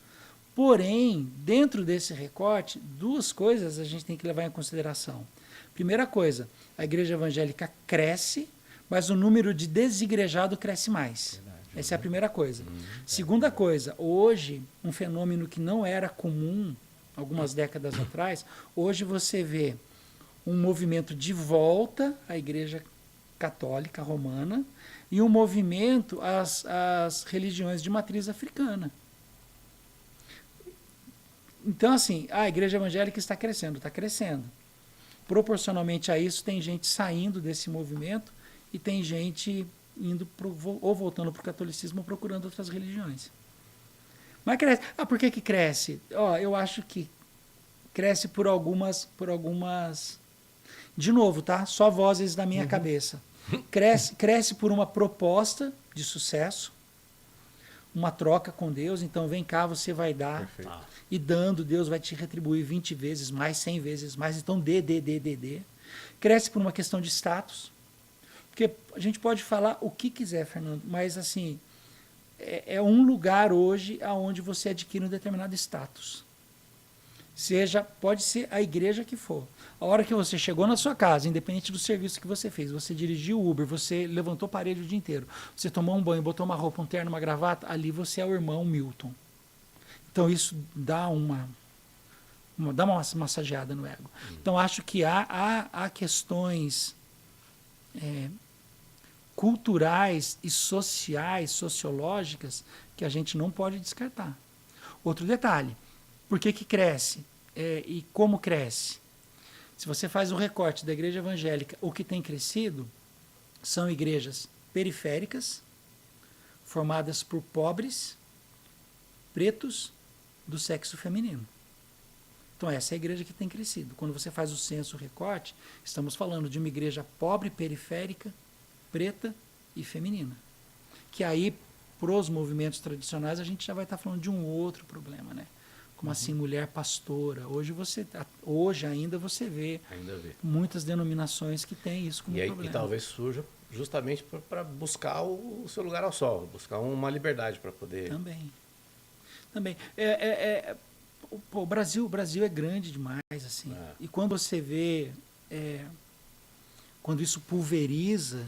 Porém, dentro desse recorte, duas coisas a gente tem que levar em consideração. Primeira coisa, a igreja evangélica cresce, mas o número de desigrejado cresce mais. Essa é a primeira coisa. Segunda coisa, hoje, um fenômeno que não era comum algumas décadas atrás, hoje você vê um movimento de volta à igreja católica romana e um movimento às religiões de matriz africana. Então, assim, a igreja evangélica está crescendo. Proporcionalmente a isso, tem gente saindo desse movimento e tem gente indo ou voltando para o catolicismo ou procurando outras religiões. Mas cresce. Por que cresce? Eu acho que cresce por algumas... De novo, tá? Só vozes da minha cabeça. Cresce por uma proposta de sucesso, uma troca com Deus. Então, vem cá, você vai dar. Perfeito. E dando, Deus vai te retribuir 20 vezes mais, 100 vezes mais. Então, dê. Cresce por uma questão de status. Porque a gente pode falar o que quiser, Fernando, mas assim, é um lugar hoje onde você adquire um determinado status. Pode ser a igreja que for. A hora que você chegou na sua casa, independente do serviço que você fez, você dirigiu o Uber, você levantou parede o dia inteiro, você tomou um banho, botou uma roupa, um terno, uma gravata, ali você é o irmão Milton. Então isso dá uma massageada no ego. Então acho que há questões culturais e sociais, sociológicas, que a gente não pode descartar. Outro detalhe, por que cresce e como cresce? Se você faz o recorte da igreja evangélica, o que tem crescido são igrejas periféricas, formadas por pobres, pretos, do sexo feminino. Então essa é a igreja que tem crescido. Quando você faz o censo, o recorte, estamos falando de uma igreja pobre, periférica, preta e feminina. Que aí, para os movimentos tradicionais, a gente já vai estar falando de um outro problema, né? Como assim, mulher pastora. Hoje ainda você vê muitas denominações que têm isso como problema. E talvez surja justamente para buscar o seu lugar ao sol, buscar uma liberdade para poder... Também. O Brasil é grande demais, assim. E quando você vê, quando isso pulveriza,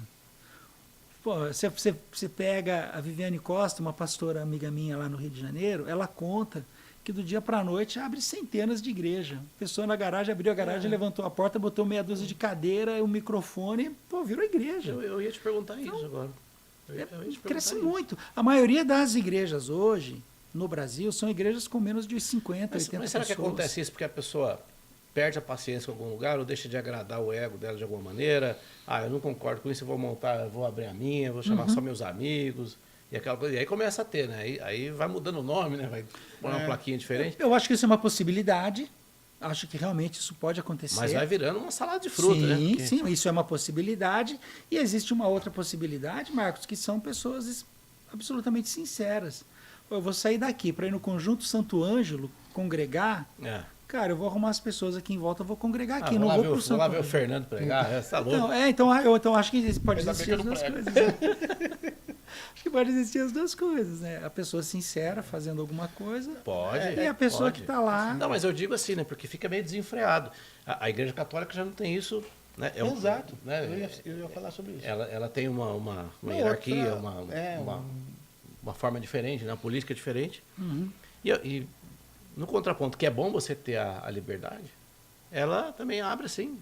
você pega a Viviane Costa, uma pastora amiga minha lá no Rio de Janeiro, ela conta que do dia para a noite abre centenas de igrejas. A pessoa na garagem abriu a garagem, levantou a porta, botou meia dúzia de cadeira, o microfone, virou igreja. Eu ia te perguntar isso agora. Cresce muito. A maioria das igrejas hoje, no Brasil, são igrejas com menos de 50, 80 pessoas. Mas será que acontece isso porque a pessoa perde a paciência em algum lugar ou deixa de agradar o ego dela de alguma maneira. Ah, eu não concordo com isso, eu vou montar, eu vou abrir a minha, vou chamar só meus amigos. E aquela coisa. E aí começa a ter, né? Aí vai mudando o nome, né? Vai pôr uma plaquinha diferente. Eu acho que isso é uma possibilidade. Acho que realmente isso pode acontecer. Mas vai virando uma salada de fruta, né? Sim, Porque- sim, isso é uma possibilidade. E existe uma outra possibilidade, Marcos, que são pessoas absolutamente sinceras. Eu vou sair daqui para ir no Conjunto Santo Ângelo congregar. É. Cara, eu vou arrumar as pessoas aqui em volta, eu vou congregar aqui. Ah, não vou pro vou Santo lá ver o Ângelo. Fernando pregar, tá louco. Então, eu acho que pode Ainda bem existir que eu as não duas prego. coisas. Né? Acho que pode existir as duas coisas, né? A pessoa sincera fazendo alguma coisa Pode. e a pessoa pode. que está lá. Não, mas eu digo assim, né? Porque fica meio desenfreado. A Igreja Católica já não tem isso, né? Exato. Né? Eu ia falar sobre isso. Ela tem uma Uma hierarquia, outra- uma forma diferente, né? Uma política diferente. Uhum. E no contraponto, que é bom você ter a liberdade, ela também abre assim.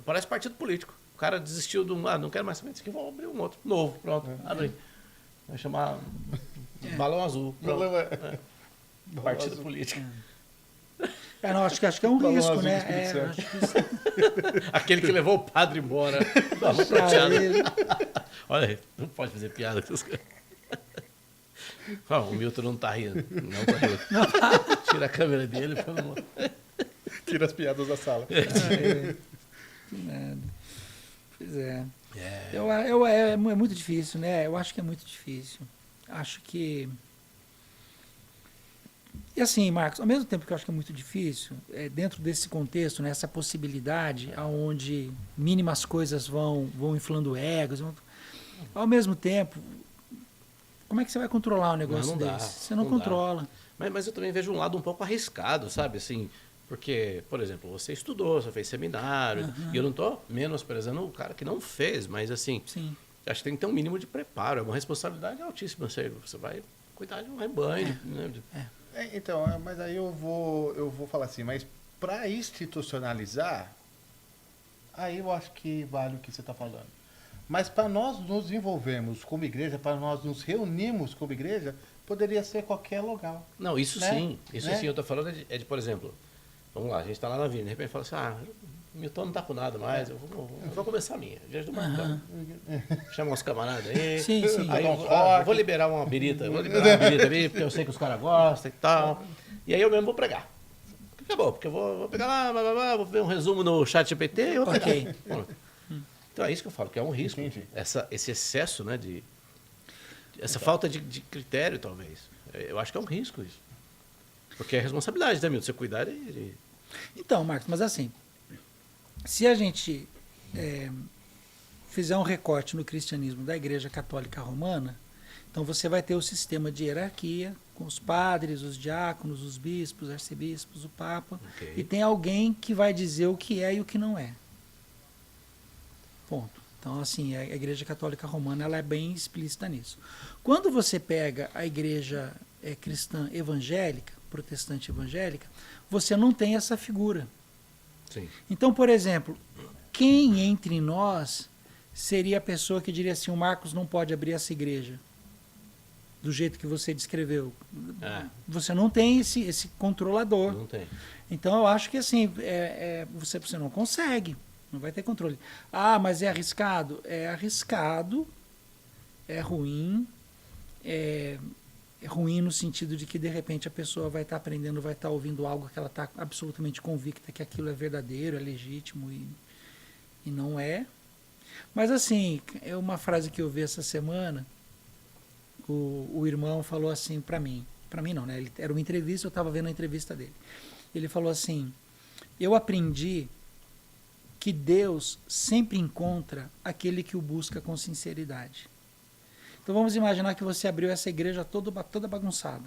Parece partido político. O cara desistiu de um. Ah, não quero mais saber disso aqui, vou abrir um outro. Novo, pronto. Abre. Vai chamar Balão Azul. Pronto. Balão- É. Partido político. Não, acho que é um Balão risco, azul do né? Espírito Santo. Acho que isso- Aquele que levou o padre embora. Tava Puxa prateado. ele. Olha aí, não pode fazer piada com essas coisas. Ó, o Milton não tá rindo. Não tá rindo. Tira a câmera dele, pelo amor. Tira as piadas da sala. Que nada. Pois é. É. É muito difícil, né? Eu acho que é muito difícil. Acho que. E assim, Marcos, ao mesmo tempo que eu acho que é muito difícil, dentro desse contexto, né, essa possibilidade onde mínimas coisas vão inflando egos, ao mesmo tempo, como é que você vai controlar um negócio Não dá, desse? Você não não dá. controla. Mas eu também vejo um lado um pouco arriscado, sabe? Assim, porque, por exemplo, você estudou, você fez seminário, e eu não estou menosprezando o cara que não fez, mas assim, Sim. acho que tem que ter um mínimo de preparo, é uma responsabilidade altíssima. Você vai cuidar de um rebanho. Né? Então, mas aí eu vou falar assim, mas para institucionalizar, aí eu acho que vale o que você está falando. Mas para nós nos envolvermos como igreja, para nós nos reunirmos como igreja, poderia ser qualquer lugar. Não, isso Né? sim. Isso Né? sim, eu estou falando de, por exemplo, vamos lá, a gente está lá na Vila, de repente fala assim, o Milton não está com nada mais, eu vou começar a minha. Igreja do Marcão. Chama uns camaradas aí. Sim, sim. Aí Dá um eu vou liberar uma birita. Vou liberar uma birita ali, porque eu sei que os caras gostam e tal. E aí eu mesmo vou pregar. Acabou, porque eu vou pegar lá, blá, blá, blá, vou ver um resumo no chat GPT e eu vou pregar. Ok. Pronto. Então é isso que eu falo, que é um risco. Entendi. Esse excesso, né, essa falta de critério, talvez. Eu acho que é um risco isso. Porque é responsabilidade, né, Milton? Você cuidar de... Então, Marcos, mas assim, se a gente fizer um recorte no cristianismo da Igreja Católica Romana, então você vai ter o sistema de hierarquia, com os padres, os diáconos, os bispos, arcebispos, o Papa, Ok. e tem alguém que vai dizer o que é e o que não é. Ponto. Então, assim, a Igreja Católica Romana ela é bem explícita nisso. Quando você pega a Igreja cristã evangélica, protestante evangélica, você não tem essa figura. Sim. Então, por exemplo, quem entre nós seria a pessoa que diria assim, o Marcos não pode abrir essa igreja do jeito que você descreveu? Você não tem esse controlador. Não tem. Então, eu acho que assim, você não consegue, não vai ter controle. Ah, mas é arriscado? É arriscado, é ruim, é ruim no sentido de que, de repente, a pessoa vai estar aprendendo, vai estar ouvindo algo que ela está absolutamente convicta que aquilo é verdadeiro, é legítimo e não é. Mas, assim, é uma frase que eu vi essa semana, o irmão falou assim para mim não, né? Era uma entrevista, eu estava vendo a entrevista dele. Ele falou assim, eu aprendi que Deus sempre encontra aquele que o busca com sinceridade. Então vamos imaginar que você abriu essa igreja toda bagunçada.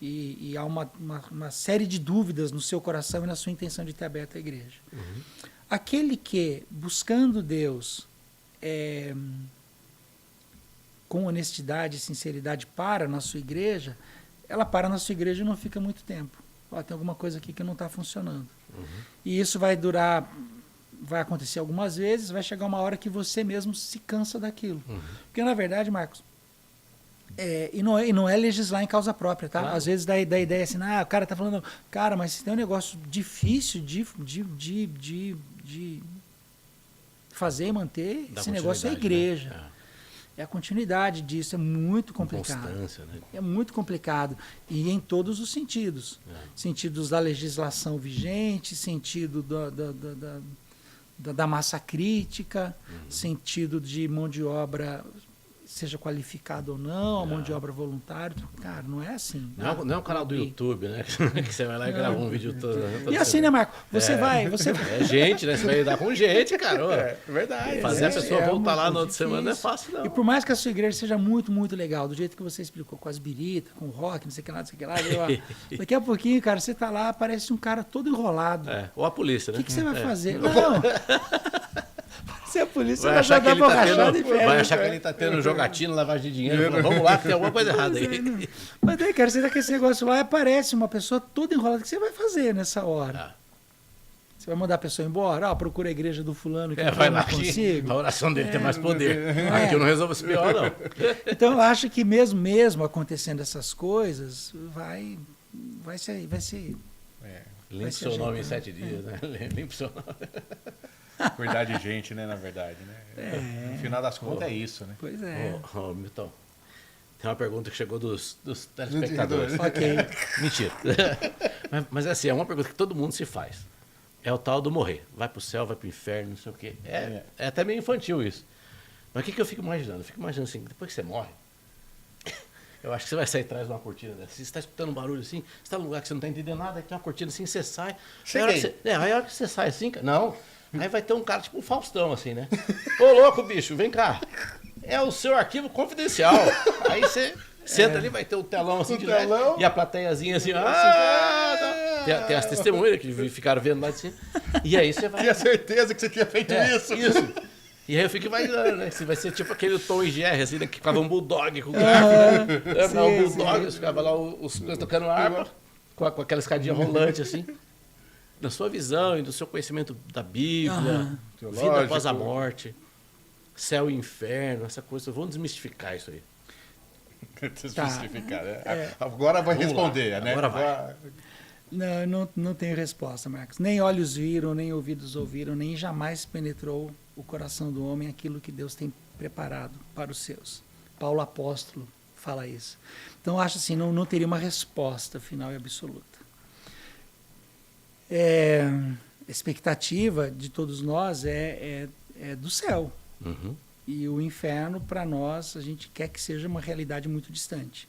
E há uma série de dúvidas no seu coração e na sua intenção de ter aberto a igreja. Uhum. Aquele que, buscando Deus com honestidade e sinceridade, para na sua igreja, ela para na sua igreja e não fica muito tempo. Tem alguma coisa aqui que não está funcionando. Uhum. E isso vai acontecer algumas vezes, vai chegar uma hora que você mesmo se cansa daquilo. Uhum. Porque, na verdade, Marcos, E não é legislar em causa própria, tá? Claro. Às vezes dá ideia assim, o cara tá falando, cara, mas se tem um negócio difícil de fazer e manter, Dá esse negócio é a continuidade, igreja. né? É a continuidade disso, é muito complicado. Constância, né? É muito complicado. E em todos os sentidos. Sentidos da legislação vigente, sentido da massa crítica, sentido de mão de obra, seja qualificada ou não, a mão de obra voluntária. Cara, não é assim. Não é um canal do YouTube, né? Que você vai lá e grava um vídeo todo. E assim, né, Marco? Você vai. É gente, né? Você vai lidar com gente, cara. Ó. É verdade. Fazer a pessoa voltar lá muito na outra difícil. semana não é fácil, não. E por mais que a sua igreja seja muito, muito legal, do jeito que você explicou, com as biritas, com o rock, não sei o que lá, não sei o que lá, daqui a pouquinho, cara, você tá lá, parece um cara todo enrolado. Ou a polícia, né? O que você vai fazer? Não. Se a polícia Vai vai achar, que jogar ele, pra tá rachada e tendo, vai ferro. achar que ele tá tendo jogatina, lavagem de dinheiro. Fala, vamos lá, que tem alguma coisa errada aí. Mas daí, cara, você tá com esse negócio lá e aparece uma pessoa toda enrolada. O que você vai fazer nessa hora? Você vai mandar a pessoa embora? Procura a igreja do fulano que eu Vai não lá que consigo. a oração dele tem mais poder. Aqui eu não resolvo esse pior, não. Então eu acho que mesmo acontecendo essas coisas, vai ser. Limpe seu nome em 7 dias, né? Limpe seu nome. Cuidar de gente, né, na verdade, né? No final das contas é isso, né? Pois é. Ô, Milton, tem uma pergunta que chegou dos telespectadores. Ok. Mentira. Mas assim, é uma pergunta que todo mundo se faz. É o tal do morrer. Vai pro céu, vai pro inferno, não sei o quê. É até meio infantil isso. Mas o que eu fico imaginando? Eu fico imaginando assim, depois que você morre, eu acho que você vai sair atrás de uma cortina dessa. Você está escutando um barulho assim, você está num lugar que você não está entendendo nada, aí tem uma cortina assim, você sai. Aí a hora que você sai assim, não. Aí vai ter um cara tipo um Faustão, assim, né? Ô, louco, bicho, vem cá. É o seu arquivo confidencial. Aí você senta ali, vai ter o telão assim de leve, e a plateiazinha assim, tem as testemunhas que ficaram vendo lá de cima. E aí você vai. Tinha certeza que você tinha feito isso. Isso. E aí eu fico imaginando, né? Se vai ser tipo aquele Tom e Jerry, assim, né? Que ficava um bulldog com o garfo, né? O bulldog, ficava lá os coisas tocando harpa, com aquela escadinha rolante, assim. Da sua visão e do seu conhecimento da Bíblia, vida após a morte, céu e inferno, essa coisa. Vamos desmistificar isso aí. Desmistificar, né? Agora vai responder, né? Agora vai. Não tenho resposta, Marcos. Nem olhos viram, nem ouvidos ouviram, nem jamais penetrou o coração do homem aquilo que Deus tem preparado para os seus. Paulo apóstolo fala isso. Então, acho assim, não teria uma resposta final e absoluta. A expectativa de todos nós é do céu. Uhum. E o inferno, para nós, a gente quer que seja uma realidade muito distante.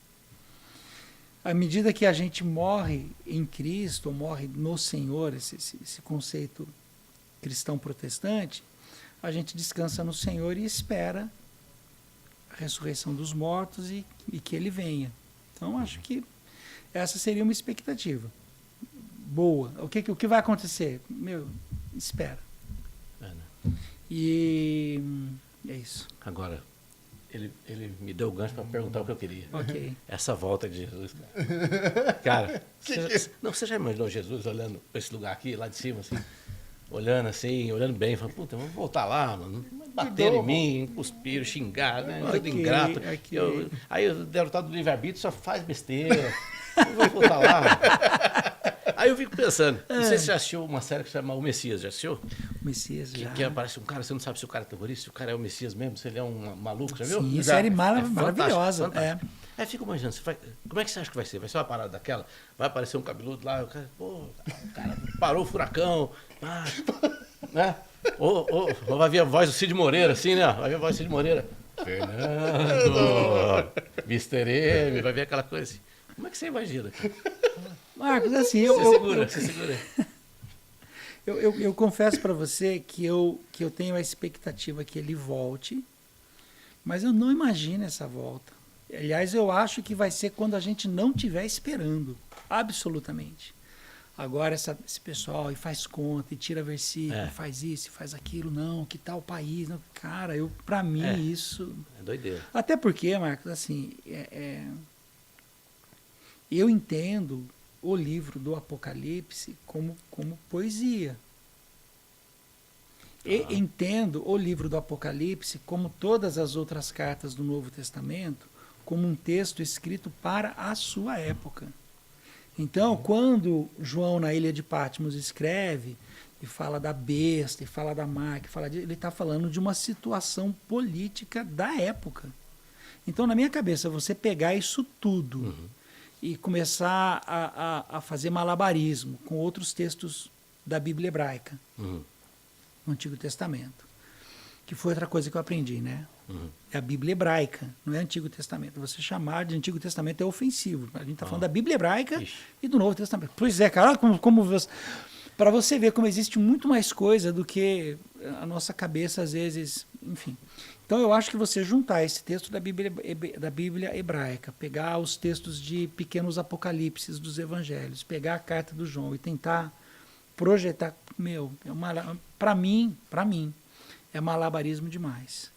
À medida que a gente morre em Cristo, ou morre no Senhor, esse conceito cristão protestante, a gente descansa no Senhor e espera a ressurreição dos mortos e que Ele venha. Então, acho que essa seria uma expectativa boa. O que vai acontecer? Espera. Né? E é isso. Agora, ele me deu o gancho para perguntar o que eu queria. Ok. Essa volta de Jesus. Cara, você já imaginou Jesus olhando para esse lugar aqui, lá de cima, assim? Olhando assim, olhando bem, falando, puta, vamos voltar lá, mano. Bateram em mim, cuspiram, xingaram, né? Tudo ingrato. Aí o derrotado do livre-arbítrio só faz besteira. Eu vou voltar lá. Aí eu fico pensando, não sei se você já assistiu uma série que se chama O Messias, já assistiu? O Messias já. Que aparece um cara, você não sabe se o cara é terrorista, se o cara é o Messias mesmo, se ele é um maluco, já viu? Sim, série maravilhosa. Fantástico. Aí fico imaginando, como é que você acha que vai ser? Vai ser uma parada daquela? Vai aparecer um cabeludo lá, o cara parou o furacão, né? Ou vai vir a voz do Cid Moreira, assim, né? Vai vir a voz do Cid Moreira. Fernando, Mr. M, vai ver aquela coisa assim. Como é que você imagina? Marcos, assim, Você segura. Eu confesso para você que eu tenho a expectativa que ele volte, mas eu não imagino essa volta. Aliás, eu acho que vai ser quando a gente não estiver esperando, absolutamente. Agora esse pessoal e faz conta, e tira versículo, faz isso, faz aquilo, não, que tal país, não. Cara, para mim isso... É doideira. Até porque, Marcos, assim, eu entendo o livro do Apocalipse como poesia. Entendo o livro do Apocalipse, como todas as outras cartas do Novo Testamento, como um texto escrito para a sua época. Então, quando João, na ilha de Patmos, escreve e fala da besta, e fala da marca, ele está falando de uma situação política da época. Então, na minha cabeça, você pegar isso tudo e começar a fazer malabarismo com outros textos da Bíblia hebraica, no Antigo Testamento, que foi outra coisa que eu aprendi, né? É a Bíblia hebraica, não é Antigo Testamento. Você chamar de Antigo Testamento é ofensivo. A gente está falando da Bíblia hebraica e do Novo Testamento. Pois é, cara, como você... Para você ver como existe muito mais coisa do que a nossa cabeça, às vezes, enfim. Então, eu acho que você juntar esse texto da Bíblia hebraica, pegar os textos de pequenos apocalipses dos evangelhos, pegar a carta do João e tentar projetar, para mim, é malabarismo demais.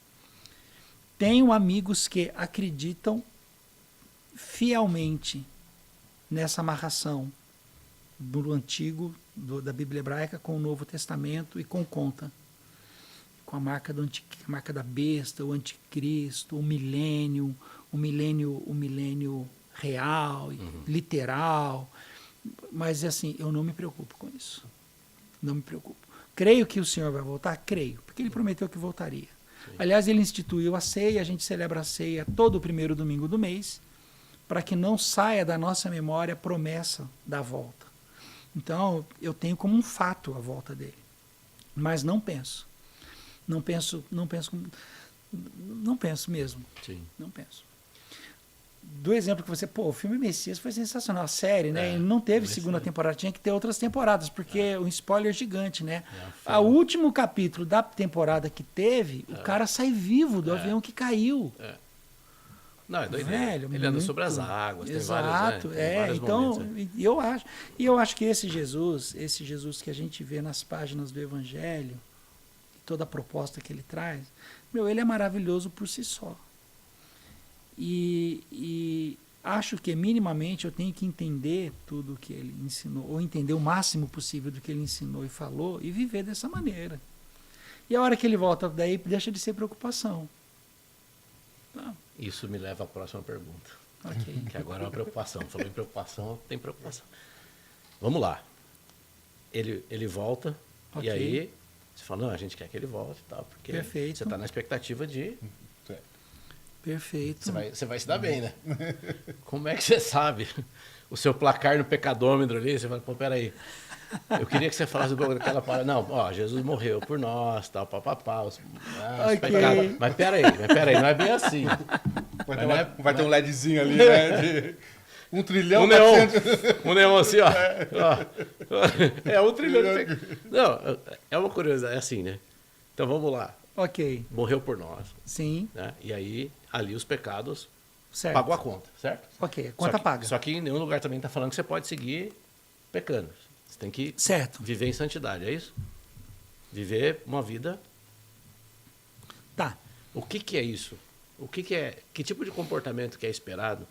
Tenho amigos que acreditam fielmente nessa amarração do Antigo, da Bíblia hebraica com o Novo Testamento e com conta. Com a marca da besta, o anticristo, o milênio real, literal. Mas assim, eu não me preocupo com isso. Não me preocupo. Creio que o Senhor vai voltar? Creio, porque Ele prometeu que voltaria. Sim. Aliás, Ele instituiu a ceia, a gente celebra a ceia todo o primeiro domingo do mês, para que não saia da nossa memória a promessa da volta. Então, eu tenho como um fato a volta dele. Mas não penso. Não penso mesmo. Sim. Não penso. Do exemplo que você... o filme Messias foi sensacional. A série, né? Ele não teve segunda temporada. Tinha que ter outras temporadas, porque é um spoiler gigante, né? O último capítulo da temporada que teve, o cara sai vivo do avião que caiu. Não, é doideira. Velho, ele anda sobre as águas. Exato. Tem vários então, momentos, eu acho que esse Jesus que a gente vê nas páginas do Evangelho, toda a proposta que ele traz, ele é maravilhoso por si só. E acho que minimamente eu tenho que entender tudo o que ele ensinou, ou entender o máximo possível do que ele ensinou e falou, e viver dessa maneira. E a hora que ele volta daí, deixa de ser preocupação. Tá. Isso me leva à próxima pergunta. Okay. Que agora é uma preocupação. Falou em preocupação, tem preocupação. Vamos lá. Ele volta, e aí você fala, não, a gente quer que ele volte e tal, porque Perfeito. você está na expectativa de... Perfeito. Você vai se dar bem, né? Como é que você sabe? O seu placar no pecadômetro ali, você fala, peraí. Eu queria que você falasse daquela parada. Não, Jesus morreu por nós, tal, papapá. Os pecados. Mas peraí, não é bem assim. Vai ter um LEDzinho ali, né? De 1 trilhão. Um neon assim, ó. 1 trilhão. Não, é uma curiosidade, é assim, né? Então vamos lá. Ok. Morreu por nós. Sim. Né? E aí, ali os pecados, certo. Pagou a conta, certo? Ok, a conta paga. Só que em nenhum lugar também está falando que você pode seguir pecando. Você tem que viver em santidade, é isso? Viver uma vida... Tá. O que é isso? Que tipo de comportamento que é esperado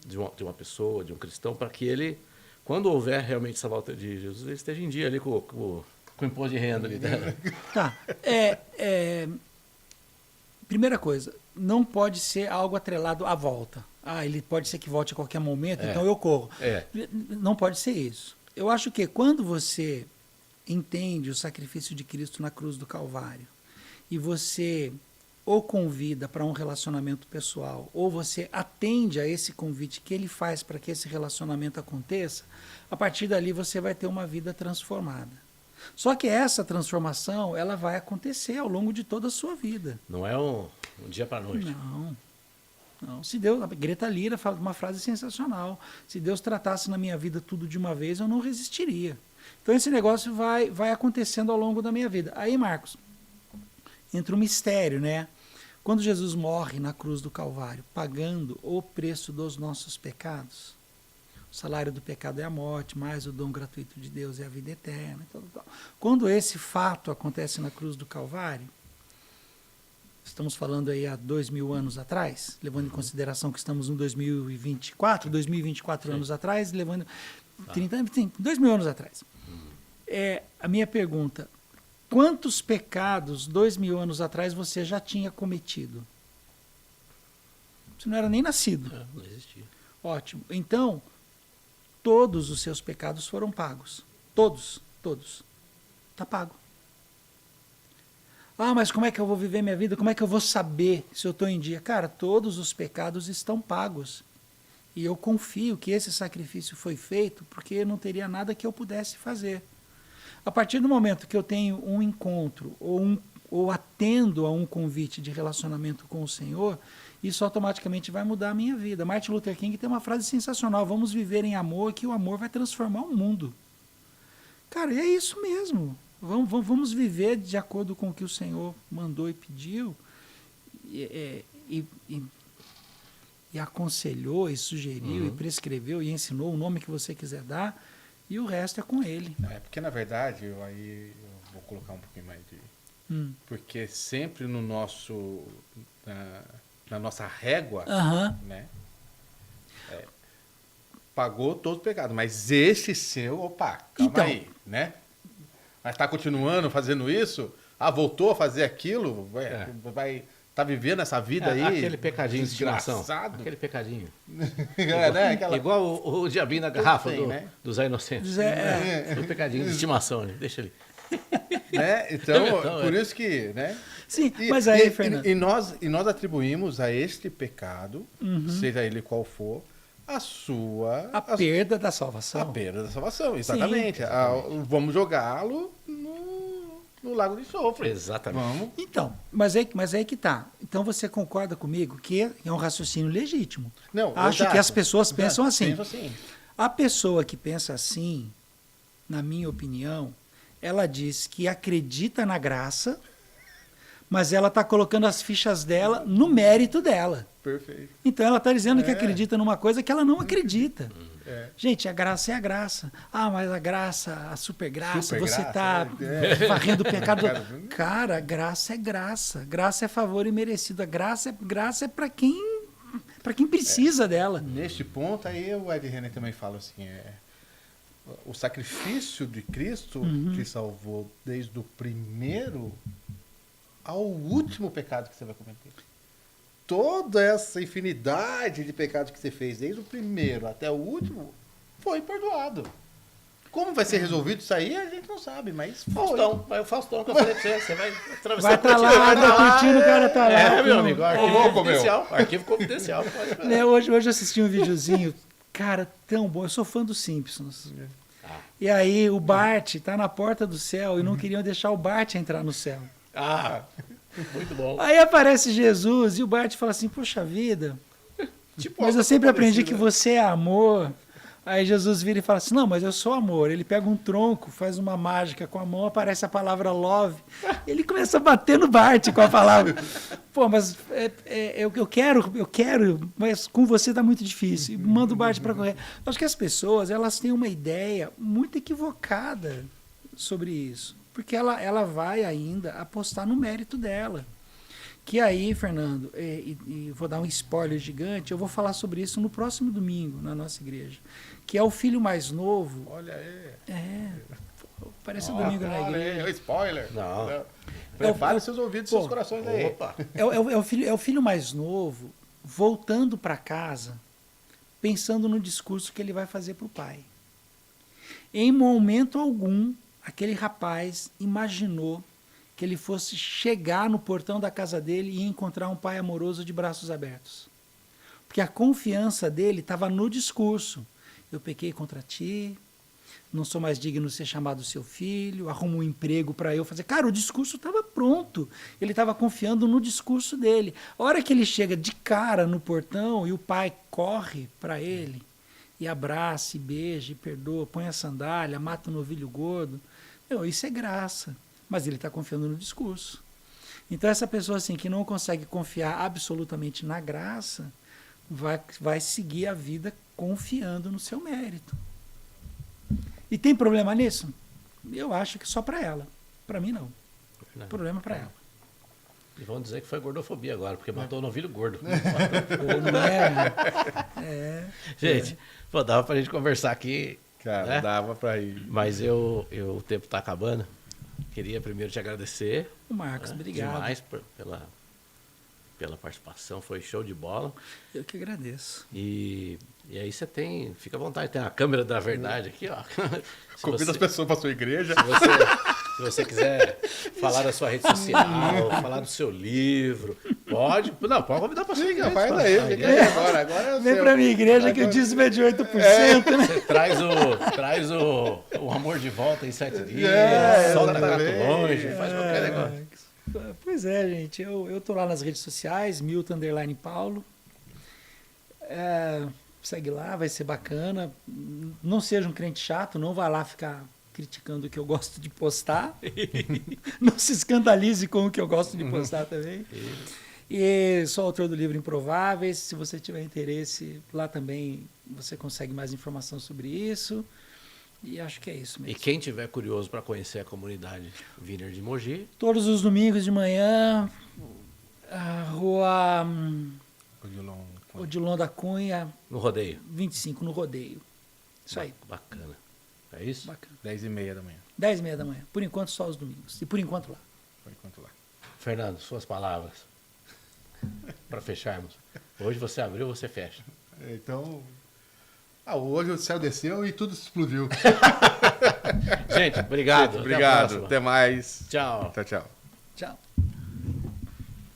de uma pessoa, de um cristão, para que ele, quando houver realmente essa volta de Jesus, ele esteja em dia ali com o imposto de renda ali. Tá. Primeira coisa, não pode ser algo atrelado à volta. Ele pode ser que volte a qualquer momento, então eu corro. Não pode ser isso. Eu acho que quando você entende o sacrifício de Cristo na cruz do Calvário e você o convida para um relacionamento pessoal, ou você atende a esse convite que ele faz para que esse relacionamento aconteça, a partir dali você vai ter uma vida transformada. Só que essa transformação, ela vai acontecer ao longo de toda a sua vida. Não é um dia para a noite. Não. Se Deus, a Greta Lira fala uma frase sensacional. Se Deus tratasse na minha vida tudo de uma vez, eu não resistiria. Então esse negócio vai acontecendo ao longo da minha vida. Aí, Marcos, entra um mistério, né? Quando Jesus morre na cruz do Calvário, pagando o preço dos nossos pecados, o salário do pecado é a morte, mais o dom gratuito de Deus é a vida eterna. Tal. Quando esse fato acontece na cruz do Calvário, estamos falando aí há 2000 anos atrás, levando em consideração que estamos em 2024 anos atrás, levando 2000 anos atrás. A minha pergunta, quantos pecados 2000 anos atrás você já tinha cometido? Você não era nem nascido. Não existia. Ótimo. Então, todos os seus pecados foram pagos. Todos. Está pago. Ah, mas como é que eu vou viver minha vida? Como é que eu vou saber se eu estou em dia? Cara, todos os pecados estão pagos. E eu confio que esse sacrifício foi feito porque não teria nada que eu pudesse fazer. A partir do momento que eu tenho um encontro ou atendo a um convite de relacionamento com o Senhor, isso automaticamente vai mudar a minha vida. Martin Luther King tem uma frase sensacional: vamos viver em amor, que o amor vai transformar o mundo. Cara, e é isso mesmo. Vamos viver de acordo com o que o Senhor mandou e pediu, e aconselhou, e sugeriu, e prescreveu, e ensinou o nome que você quiser dar, e o resto é com Ele. Porque, na verdade, eu vou colocar um pouquinho mais de... Porque sempre no nosso... Na nossa régua, né? Pagou todo o pecado. Mas esse seu, opa, calma aí, né? Mas está continuando fazendo isso? Voltou a fazer aquilo? Vai tá vivendo essa vida aí? Aquele pecadinho de estimação. Aquele pecadinho. né? Igual o diabinho na garrafa né? dos Zé Inocentes. O pecadinho de estimação, né? Deixa ele. Né? Então, por isso que... Né? Sim, mas aí, Fernando... E nós atribuímos a este pecado, seja ele qual for, a perda da salvação. A perda da salvação, exatamente. Vamos jogá-lo no lago de enxofre. Exatamente. Vamos. Então, mas aí que tá. Então você concorda comigo que é um raciocínio legítimo. Não, acho exato. que as pessoas pensam assim. Penso assim. A pessoa que pensa assim, na minha opinião, ela diz que acredita na graça, mas ela está colocando as fichas dela no mérito dela. Perfeito. Então ela está dizendo que acredita numa coisa que ela não acredita. É. Gente, a graça é a graça. Mas a graça, a super graça, você está varrendo o pecado. Cara, a graça é graça. Graça é favor imerecido. A graça é para quem precisa dela. Neste ponto, aí o Ed René também fala assim, o sacrifício de Cristo te salvou desde o primeiro ao último pecado que você vai cometer. Toda essa infinidade de pecados que você fez, desde o primeiro até o último, foi perdoado. Como vai ser resolvido isso aí, a gente não sabe, mas Faustão, vai o Faustão que eu falei pra você. Você vai atravessar vai estar lá, curtindo, o cara tá lá. Meu amigo, arquivo confidencial. Arquivo confidencial. Hoje eu assisti um videozinho, cara, tão bom. Eu sou fã dos Simpsons. E aí o Bart tá na porta do céu e não queriam deixar o Bart entrar no céu. Muito bom. Aí aparece Jesus e o Bart fala assim, poxa vida, mas eu sempre aprendi que você é amor. Aí Jesus vira e fala assim, não, mas eu sou amor. Ele pega um tronco, faz uma mágica com a mão, aparece a palavra love. Ele começa a bater no Bart com a palavra. Pô, mas eu quero, mas com você tá muito difícil. E manda o Bart para correr. Acho que as pessoas, elas têm uma ideia muito equivocada sobre isso. Porque ela vai ainda apostar no mérito dela. Que aí, Fernando, e vou dar um spoiler gigante, eu vou falar sobre isso no próximo domingo, na nossa igreja. Que é o filho mais novo. Olha aí. Parece domingo na igreja. É um spoiler. Não. Prepare seus ouvidos e seus corações aí. Opa. É o filho mais novo voltando para casa, pensando no discurso que ele vai fazer para o pai. Em momento algum, aquele rapaz imaginou que ele fosse chegar no portão da casa dele e encontrar um pai amoroso de braços abertos. Porque a confiança dele estava no discurso. Eu pequei contra ti, não sou mais digno de ser chamado seu filho, arrumo um emprego para eu fazer. Cara, o discurso estava pronto. Ele estava confiando no discurso dele. A hora que ele chega de cara no portão e o pai corre para ele e abraça, e beija, e perdoa, põe a sandália, mata o novilho gordo, isso é graça. Mas ele está confiando no discurso. Então essa pessoa assim que não consegue confiar absolutamente na graça vai seguir a vida confiando no seu mérito. E tem problema nisso? Eu acho que só para ela. Para mim não. Problema para ela. E vão dizer que foi gordofobia agora, porque matou o novilho gordo. Não é? Gente, dava pra gente conversar aqui. Cara, né? dava pra ir. Mas o tempo está acabando. Queria primeiro te agradecer. Marcos, obrigado. Demais pela participação, foi show de bola. Eu que agradeço. E aí você fica à vontade, tem a câmera da verdade aqui, ó. Convida as pessoas para sua igreja. Se você quiser falar da sua rede social, falar do seu livro, pode convidar para sua igreja. Faz aí, fica aí agora é Vem para minha igreja que o dízimo é de 8%, né? Você traz o amor de volta em 7 dias, solta gato longe, faz qualquer negócio. Pois é, gente. Eu tô lá nas redes sociais, Milton_Paulo. Segue lá, vai ser bacana. Não seja um crente chato, não vá lá ficar criticando o que eu gosto de postar. Não se escandalize com o que eu gosto de postar também. E sou autor do livro Improváveis. Se você tiver interesse, lá também você consegue mais informação sobre isso. E acho que é isso mesmo. E quem tiver curioso para conhecer a comunidade Vineyard de Mogi? Todos os domingos de manhã, a rua Odilon da Cunha, No rodeio. 25, no rodeio. Isso aí. Bacana. É isso? Bacana. 10h30 da manhã. 10h30 da manhã. Por enquanto, só os domingos. E por enquanto lá. Por enquanto lá. Fernando, suas palavras. Para fecharmos. Hoje você abriu, você fecha. Então... hoje o céu desceu e tudo explodiu. Gente, obrigado. Obrigado. Até mais. Tchau. Tchau, tchau. Tchau.